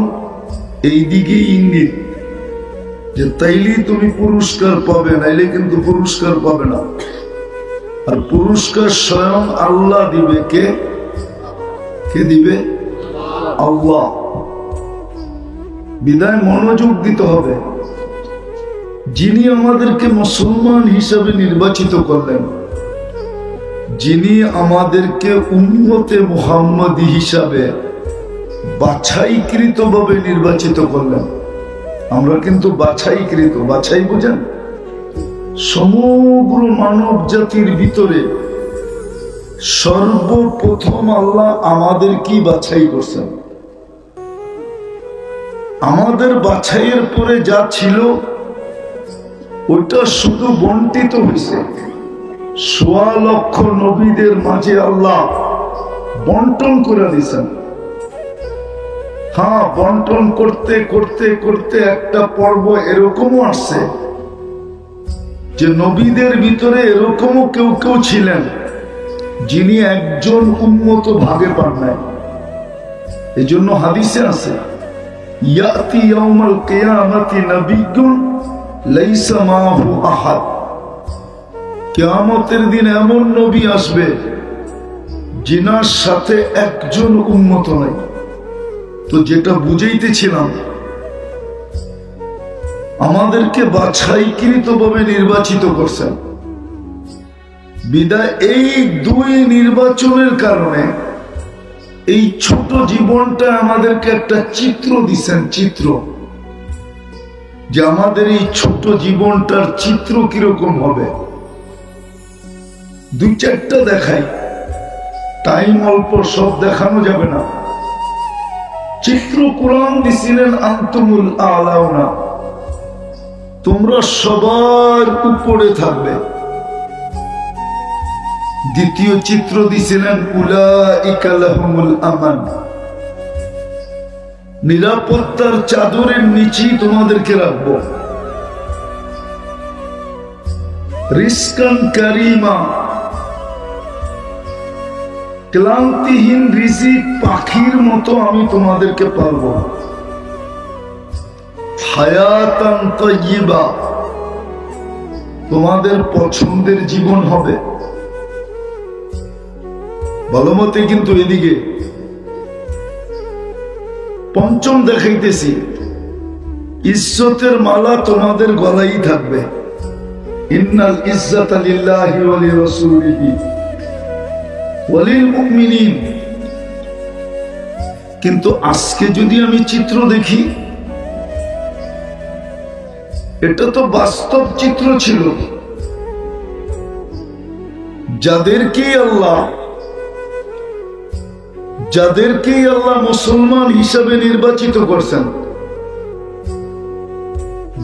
এই দিকে ইঙ্গিত যে তাইলে তুমি পুরস্কার পাবে, নাইলে কিন্তু পুরস্কার পাবে না। আর পুরস্কার স্বয়ং আল্লাহ দিবে। কে দিবে? আল্লাহ। বিদায় মনোযোগ দিতে হবে। যিনি আমাদেরকে মুসলমান হিসাবে নির্বাচিত করলেন, যিনি আমাদেরকে উম্মতে মুহাম্মাদী হিসাবে বাছাইকৃতভাবে নির্বাচিত করলেন, আমরা কিন্তু বাছাইকৃত, বাছাই বুঝেন? সমগ্র মানব জাতির ভিতরে সর্বপ্রথম আল্লাহ আমাদেরকেই বাছাই করছেন। আমাদের বাছাইয়ের পরে যা ছিল ওটা শুধু বন্টিত হয়েছে। ১৬ লক্ষ নবীদের মাঝে আল্লাহ বন্টন করে দিয়েছেন। হ্যাঁ, বন্টন করতে করতে করতে একটা পর্ব এরকমও আসছে যে নবীদের ভিতরে এরকমও কেউ কেউ ছিলেন যিনি একজন উম্মত ভাগে পান নাই। এই জন্য হাদিসে আছে, ইয়াতি ইয়াউমাল কিয়ামাতি নাবিয়্যুন লাইসা মাহু আহাদ, কিয়ামতের দিন এমন নবী আসবে যিনার সাথে একজন উম্মত নাই। তো যেটা বুঝাইতেছিলাম, আমাদেরকে বাছাইকৃতভাবে নির্বাচিত করছেন। বিদায় এই দুই নির্বাচনের কারণে এই ছোট জীবনটা আমাদেরকে একটা চিত্র দিচ্ছেন, চিত্র, যে আমাদের এই ছোট জীবনটার চিত্র কিরকম হবে। দুই চারটা দেখাই, টাইম অল্প, সব দেখানো যাবে না। চিত্র কোরআন দিছিলেন, আনতুমুল আলাউনা, তোমরা সবার উপরে থাকবে। দ্বিতীয় চিত্র দিছিলেন, উলাইকা লাহুমুল আমান, নিরাপত্তার চাদরের নিচেই তোমাদেরকে রাখবো। রিজকান কারীমা, ক্লান্তিহীন রিজিক পাখির মতো আমি তোমাদেরকে পালবো। হায়াতান তাইয়্যিবা, তোমাদের পছন্দের জীবন হবে। ভালো মতে কিন্তু এদিকে পঞ্চম দেখাইতেছি, ইজ্জতের মালা তোমাদের গলায় থাকবে। ইন্নাল ইজ্জাতা লিল্লাহি ওয়া লিরাসূলিহি ওয়া লিল মুমিনিন। কিন্তু আজকে যদি আমি চিত্র দেখি, এটা তো বাস্তব চিত্র ছিল। যাদেরকেই আল্লাহ মুসলমান হিসাবে নির্বাচিত করছেন,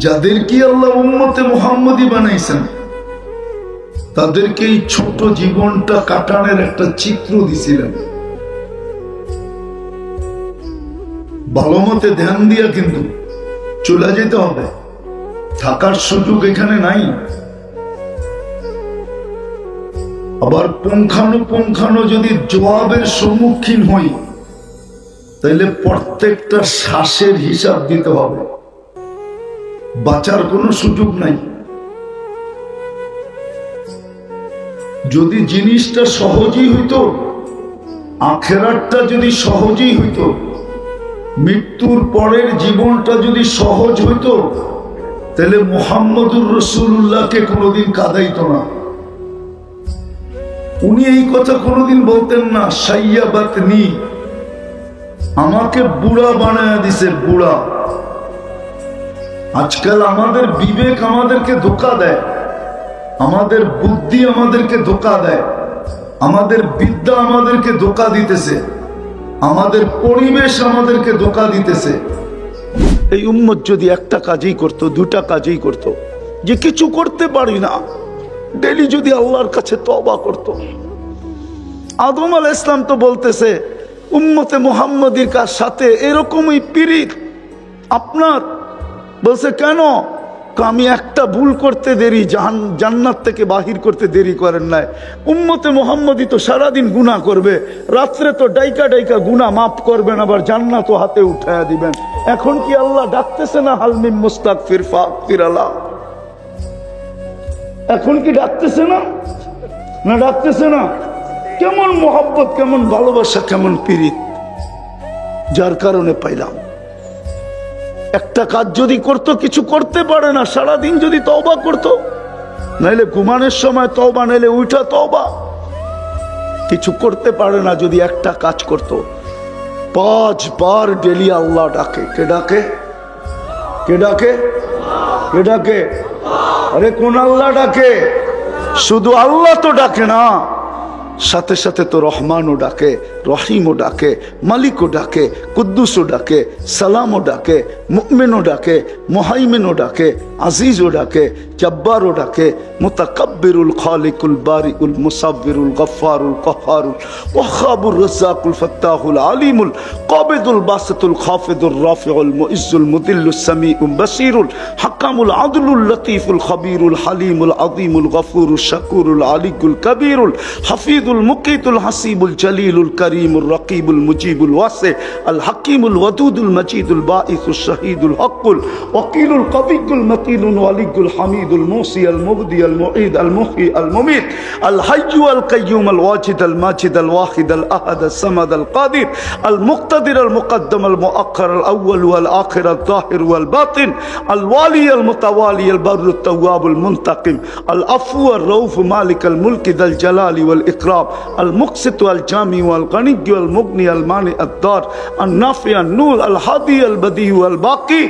যাদেরকে আল্লাহ উম্মতে মুহাম্মদী বানাইছেন, তাদেরকে এই ছোট জীবনটা কাটানোর একটা চিত্র দিছিলেন। ভালো মতে ধ্যান দিয়া কিন্তু চলে যেতে হবে, থাকার সুযোগ এখানে নাই। আবার পুঙ্খানুপুঙ্খানু যদি জবাবের সম্মুখীন হই, তাহলে প্রত্যেকটা শ্বাসের হিসাব দিতে হবে, বাঁচার কোনো সুযোগ নাই। যদি জিনিসটা সহজই হইতো, আখেরাতটা যদি সহজই হইতো, মৃত্যুর পরের জীবনটা যদি সহজ হইতো, তাহলে মুহাম্মদুর রাসূলুল্লাহকে কোনোদিন কাঁদাইতো না। উনি এই কথা কোনোদিন বলতেন না, সাইয়াবাতনি, আমাকে বুড়া বানায় দিছে, বুড়া। আজকাল আমাদের বিবেক আমাদেরকে ধোঁকা দেয়, আমাদের বুদ্ধি আমাদেরকে ধোঁকা দেয়, আমাদের বিদ্যা আমাদেরকে ধোঁকা দিতেছে, আমাদের পরিবেশ আমাদেরকে ধোঁকা দিতেছে। এই উম্মত যদি একটা কাজই করত, দুটা কাজই করত, যে কিছু করতে পারি না, ডেলি যদি আল্লাহর কাছে তওবা করত, আদম আলাইহিস সালাম তো বলতেছে উম্মতে মুহাম্মদীর কার সাথে এরকমই পীড়িত আপনার। বলছে কেন? আমি একটা ভুল করতে দেরি জান্নাত থেকে বাহির করতে দেরি করেন নাই। উম্মতে মুহাম্মদী তো সারাদিন গুনাহ করবে, রাত্রে তো ডাইকা ডাইকা গুনাহ মাফ করবেন, আবার জান্নাতও হাতে উঠায়া দিবেন। এখন কি আল্লাহ ডাকতেছে না হাল মিন মুস্তাগফির ফাগফির আলাহ? এখন কি ডাকতেছে না? না ডাকতেছে না? কেমন মোহাব্বত, কেমন ভালোবাসা, কেমন পীড়িত, যার কারণে পাইলাম। একটা কাজ যদি করতো, কিছু করতে পারে না, সারাদিন যদি তওবা করতো, নাইলে ঘুমানোর সময় তওবা, নাইলে উঠা তওবা, কিছু করতে পারে না যদি একটা কাজ করতো। 5 বার ডেলি আল্লাহ ডাকে। কে ডাকে? কে ডাকে? কে ডাকে? আরে কোন আল্লাহ ডাকে? শুধু আল্লাহ তো ডাকে না, সাথে সাথে তো রহমানও ডাকে, রহিমও ডাকে, মালিকও ডাকে, কুদ্দুসও ডাকে, সালামও ডাকে, মুমিনও ডাকে, মুহাইমিনও ডাকে, আজিজও ডাকে, জব্বারও ডাকে, মুতাকাব্বিরুল খালিকুল বারিউল মুসাব্বিরুল গফফারুল কহ্হারুল ওয়াহাবুর রাজ্জাকুল ফাত্তাহুল আলিমুল কাবিদুল বাসিতুল খাফিদুর রাফিউল মুইজ্জুল মুদিল্লুস সামিউল বাসিরুল হাকামুল আদলুল লতীফুল খবীরুল হালিমুল আযীমুল গফুরুশ শাকুরুল আলিকুল কবীরুল হাফিজুল মুকিতুল হাসিবুল জলিলুল করিমুর রকিবুল মুজিবুল ওয়াসি আল হাকিমুল ওয়াদুদুল মজিদুল বাঈসুশ শাহীদুল হকুল ওয়াকিলুল কবিকুল মতিনুল ওয়ালিকুল হামিদুল মুসি আল মুবদি আল মুঈদ আল মুহয়ি আল মুমীত আল হাইয়্যু আল কাইয়্যুম আল ওয়াজিদ আল মাজিদ আল ওয়াহিদ আল আহাদ আল সামাদ আল কাদির আল মুক্তাদির আল মুকদ্দম আল মুআক্খার আল আউয়াল ওয়াল আখির আল যাহির ওয়াল বাতিন আল ওয়ালি আল মুতাওয়ালি আল বাররুত তাওয়াব আল মুনতাকিম আল আফু আর রউফ মালিক আল মুলক যাল জালালি ওয়াল ইকরাম আল মুকসিত আল জামি ওয়াল গনি ওয়াল মুগনি আল মানি আদ দার আল নাফি আল নূর আল হাদি আল বদি ওয়াল বাকি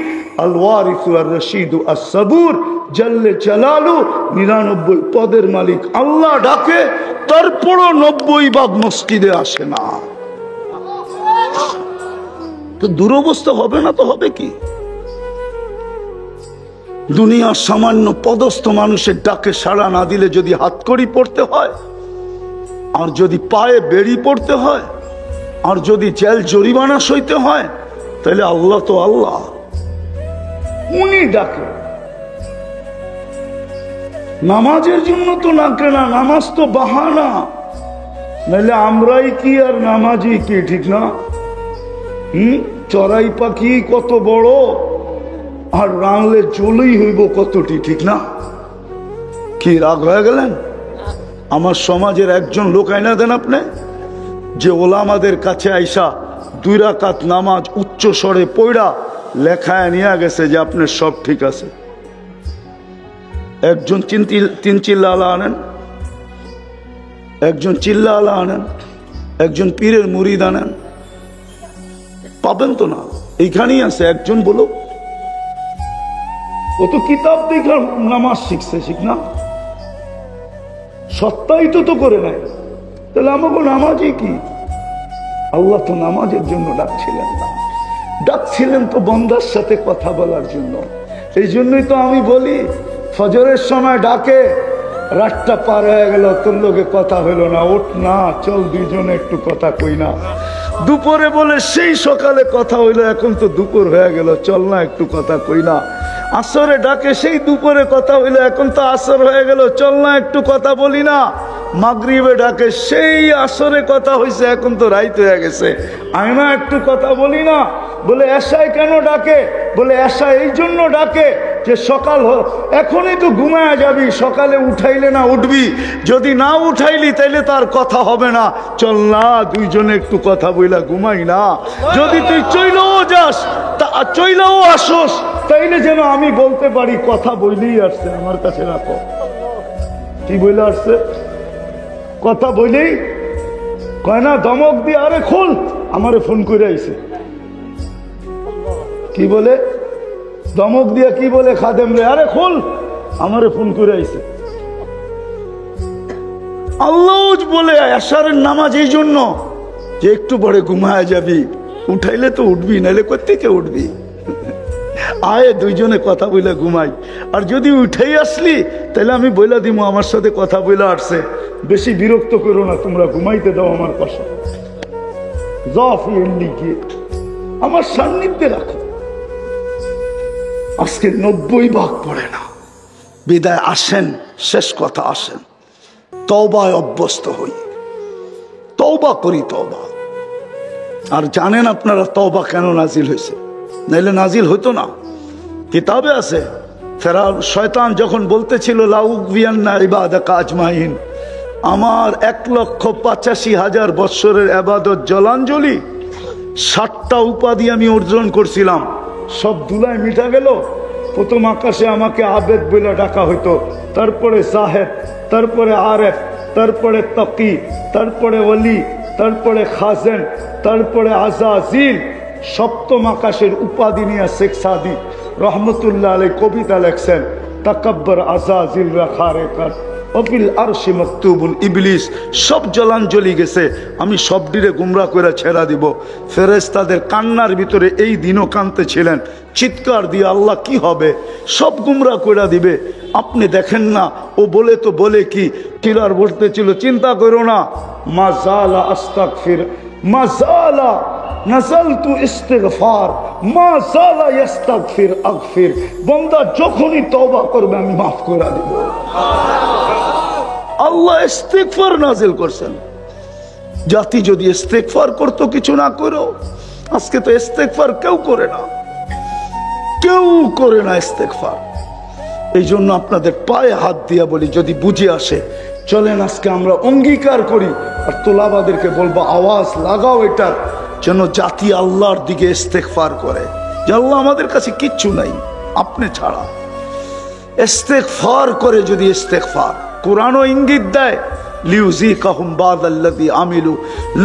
আল ওয়ারিস আর রশিদ আস সাবুর জল্লে জালালু 99 পদের মালিক আল্লাহ ডাকে, তারপরও 90 ভাগ মসজিদে আসে না। তো দুরবস্থা হবে না তো হবে কি? দুনিয়ার সামান্য পদস্থ মানুষের ডাকে সাড়া না দিলে যদি হাতকড়ি পড়তে হয়, আর যদি পায়ে বেড়ি পড়তে হয়, আর যদি জেল জরিমানা সইতে হয়, তাহলে আল্লাহ তো আল্লাহ, উনি ডাকে। নামাজের জন্য তো ডাকে না, নামাজ তো বাহানা, নাহলে আমরাই কি আর নামাজি কি, ঠিক না? চড়াই পাখি কত বড়, আর রাঙলে চলেই হইব কতটি, ঠিক না? কি রাগ হয়ে গেলেন? আমার সমাজের একজন লোক আইনা দেন আপনি, যে ওলামাদের কাছে আইসা 2 রাকাত নামাজ উচ্চ স্বরে পড়া লেখায় নিয়ে গেছে যে আপনার সব ঠিক আছে। একজন 3 চিল্লা আলা আনেন, একজন চিল্লা আলা আনেন, একজন পীরের মুরিদ আনেন, পাবেন তো না? এইখানেই আছে একজন, বলো। ও তো কিতাব দেখে নামাজ শিখছে, ঠিক না? সত্যায়িত তো করে নাই, তাহলে আমাকে নামাজই কি? আল্লাহ তো নামাজের জন্য ডাকছিলেন না, ডাকছিলেন তো বন্দার সাথে কথা বলার জন্য। এই জন্যই তো আমি বলি, ফজরের সময় ডাকে, রাতটা পার হয়ে গেল, তোর লোকে কথা হইল না, ওঠ না, চল দুইজনে একটু কথা কই না। দুপুরে বলে সেই সকালে কথা হইলো, এখন তো দুপুর হয়ে গেল, চল না একটু কথা কই না। আসরে ডাকে, সেই দুপুরে কথা হইলো, এখন তো আসর হয়ে গেল, চল না একটু কথা বলি না। মাগরিবে ডাকে, সেই আসরে কথা হয়েছে, এখন তো রাইত হয়ে গেছে, আয় না একটু কথা বলি না। বলে এশায় কেন ডাকে? বলে এশা এই জন্য ডাকে যে সকাল এখনই তো ঘুমায় যাবি, সকালে উঠাইলে না উঠবি, যদি না উঠাইলি তাইলে তার কথা হবে না, চল না দুইজনে একটু কথা বইলা ঘুমাই না। যদি তুই চইলেও যাস, চইলেও আসোস, তাইলে যেন আমি বলতে পারি কথা বইলেই আসছে, আমার কাছে রাখো। কি বইলে আসছে? কথা বইলেই কয় না, ধমক দিয়ে, আরে খোল, আমারে ফোন করে আইছে। কি বলে? ধমক দিয়া কি বলে খাদেম রে, আরে খোল, আমারে ফোন করে আইছে। আল্লাহ বলে এশারের নামাজ এই জন্য যে একটু পরে ঘুমায় যাবি, উঠাইলে তো উঠবি, নাইলে কোত্থেকে উঠবি? আয় দুইজনে কথা বইলা ঘুমাই। আর যদি উঠেই আসলি, তাহলে আমি বইলা দিব আমার সাথে কথা বইলা আসছে, বেশি বিরক্ত করো না, তোমরা ঘুমাইতে দাও আমার পাশে, আমার সান্নিধ্যে রাখো। আজকে 90 ভাগ পড়ে না। বিদায় আসেন, শেষ কথা আসেন, তওবায় অভ্যস্ত হই, তওবা করি, তওবা। আর জানেন আপনারা তওবা কেন নাজিল হয়েছে? নাইলে নাজিল হইতো না। কিতাবে আছে, শয়তান যখন বলতেছিল লাউগবিয়ান্না ইবাদাকা আজমাইন, আমার 1,85,000 বৎসরের ইবাদত জলাঞ্জলি, 60টা উপাধি আমি অর্জন করছিলাম, সব ধুলায় মিটা গেল। প্রথম আকাশে আমাকে আবেদ বলে ডাকা হইতো, তারপরে সাহেব, তারপরে আরেফ, তারপরে তাকি, তারপরে ওলি, তারপরে খাজেন, তারপরে আজাজিল। সপ্তম আকাশের উপাধি নিয়ে শেখ সাদি রহমতুল্লাহ আলাই কবিতা লেখছেন, তাকাব্বর আজাজিল রাখারে কার অফিল আরশি মাকতুবুন ইবলিস। সব জলাঞ্জলি গেছে, আমি সব ডিরে গুমরা করে ছেড়া দিব। ফেরেশতাদের কান্নার ভিতরে এই দিনও কাঁদতে ছিলেন, চিৎকার দিয়ে আল্লাহ কি হবে, সব গুমরা করে দিবে। আপনি দেখেন না, ও বলে তো বলে কি কিলার বলতে ছিল, চিন্তা করো না, মাজালা আস্তাগফির, মাজালা নাযালতু ইস্তিগফার, মাজালা ইস্তাগফির আগফির। বান্দা যখনই তওবা করবে আমি মাফ করে দেব। আল্লাহ ইস্তিগফার নাজিল করছেন। জাতি যদি ইস্তিগফার করতো, কিছু না করো, আজকে তো ইস্তিগফার কেউ করে না, কেউ করে না ইস্তিগফার। এই জন্য আপনাদের পায়ে হাত দিয়া বলি, যদি বুঝে আসে চলেন আজকে আমরা অঙ্গীকার করি, আর তোলাবাদেরকে বলবো আওয়াজ লাগাও এটার, যেন জাতি আল্লাহর দিকে ইস্তেগফার করে, যে আল্লাহ আমাদের কাছে কিচ্ছু নাই আপনি ছাড়া। ইস্তেগফার করে যদি ইস্তেগফার, কোরআনও ইঙ্গিত দেয় লিউযিকাহুম বাদাল্লাযী আমিলু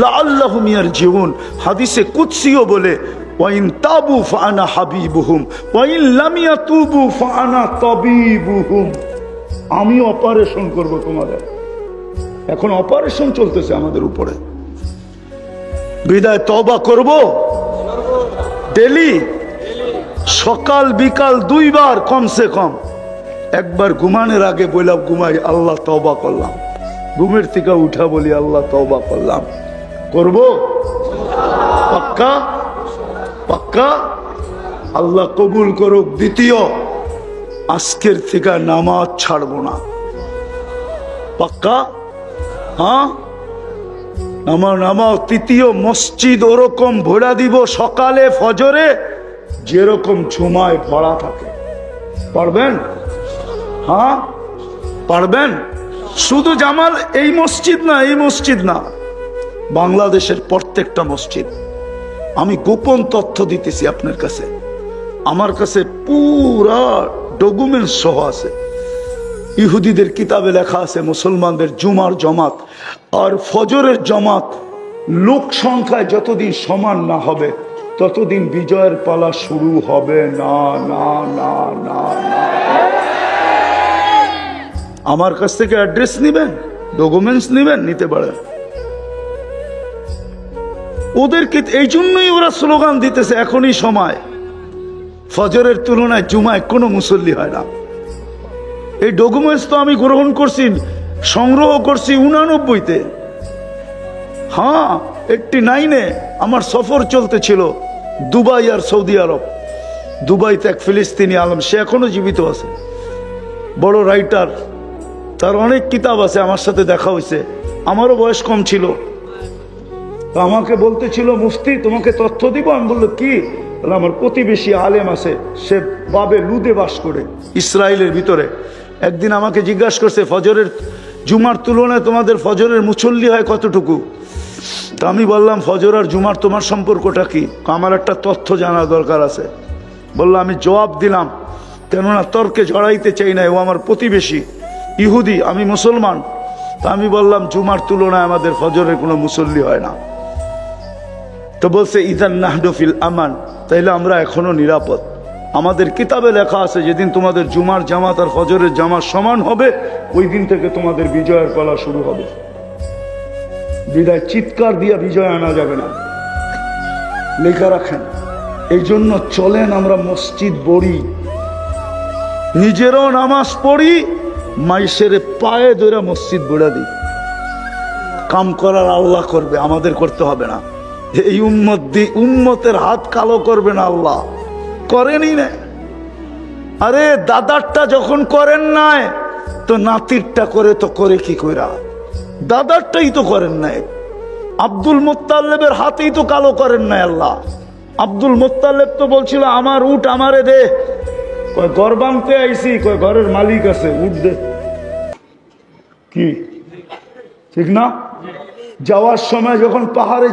লাআল্লাহুম ইয়ারজিউন। হাদিসে কুদসিও বলে ওয়াইন তাবু ফাআনা হাবিবুহুম ওয়াইন লাম ইয়াতুবু ফাআনা তাবিবুহুম। আমি অপারেশন করব তোমাদের। এখন অপারেশন চলতেছে আমাদের উপরে। বিদায় তওবা করব ডেলি, সকাল বিকাল 2 বার কমসে কম। একবার ঘুমানোর আগে বললাম ঘুমাই, আল্লাহ তওবা করলাম। ঘুমের থেকে উঠা বলি আল্লাহ তওবা করলাম। করব পাক্কা? পাক্কা? আল্লাহ কবুল করুক। দ্বিতীয়, আজকের থেকে নামাজ ছাড়বো না। পাক্কা? হ্যাঁ, নামাজ। তৃতীয়, মসজিদ ওরকম ভরা দিব সকালে ফজরে যেরকম জুমায় ভরা থাকে। পারবেন? হ্যাঁ পারবেন? শুধু জামাল এই মসজিদ না, এই মসজিদ না, বাংলাদেশের প্রত্যেকটা মসজিদ। আমি গোপন তথ্য দিতেছি আপনার কাছে, আমার কাছে পুরা ডকুমেন্ট সহ আছে। ইহুদিদের কিতাবে লেখা আছে মুসলমানদের জুমার জমাত আর ফজরের জমাত লোক সংখ্যায় যতদিন সমান না হবে ততদিন বিজয়ের পালা শুরু হবে না। না না না না। আমার কাছ থেকে অ্যাড্রেস নেবেন, ডকুমেন্টস নেবেন, নিতে পারেন। ওদেরকে এই জন্যই ওরা স্লোগান দিতেছে এখনই সময়। ফজরের তুলনায় জুমায় কোনো মুসল্লি হয় না। এই ডকুমেন্টস তো আমি গ্রহণ করছি, সংগ্রহ করছি 89-তে। হ্যাঁ, 89-এ আমার সফর চলতেছিল দুবাই আর সৌদি আরব। দুবাইতে এক ফিলিস্তিনি আলম, সে এখনো জীবিত আছে, বড় রাইটার, তার অনেক কিতাব আছে। আমার সাথে দেখা হয়েছে, আমারও বয়স কম ছিল। আমাকে বলতেছিল মুফতি তোমাকে তথ্য দিব। আমি বললো কি? আমার প্রতিবেশী আলেম আছে, সে বাবে লুদে বাস করে ইসরায়েলের ভিতরে। একদিন আমাকে জিজ্ঞাসা করছে ফজরের জুমার তুলনায় তোমাদের ফজরের মুসল্লি হয় কতটুকু? তা আমি বললাম ফজর আর জুমার তোমার সম্পর্কটা কি? আমার একটা তথ্য জানা দরকার আছে। বললো, আমি জবাব দিলাম, কেননা তর্কে জড়াইতে চাই না, ও আমার প্রতিবেশী ইহুদি, আমি মুসলমান। তা আমি বললাম জুমার তুলনায় আমাদের ফজরের কোনো মুসল্লি হয় না। তো বলছে ইদান নাহনু ফিল আমান, তাইলে আমরা এখনো নিরাপদ। আমাদের কিতাবে লেখা আছে যেদিন তোমাদের জুমার জামাত আর ফজরের জামাত সমান হবে ওই দিন থেকে তোমাদের বিজয়ের পালা শুরু হবে। বিদায় চিৎকার দিয়ে বিজয় আনা যাবে না, লেখা রাখেন। এই জন্য চলেন আমরা মসজিদ পড়ি, নিজেরও নামাজ পড়ি, মাইসের পায়ে ধরে মসজিদ বেড়া দিই। কাম করার আল্লাহ করবে, আমাদের করতে হবে না। এই উম্মতের হাত কালো করবে না আল্লাহ, করেনি না। আরে দাদারটা যখন করেন নাই তো নাতিরটা করে তো করে কি কইরা, দাদারটাই তো করেন নাই। আব্দুল মুত্তালিবের হাতেই তো কালো করেন নাই আল্লাহ। আব্দুল মুত্তালিব তো বলছিল আমার উট আমারে দে, কয় ঘর বাঁধতে আইসি, কয় ঘরের মালিক আছে, উট দে। কি ঠিক না? যাওয়ার সময় যখন পাহাড়ে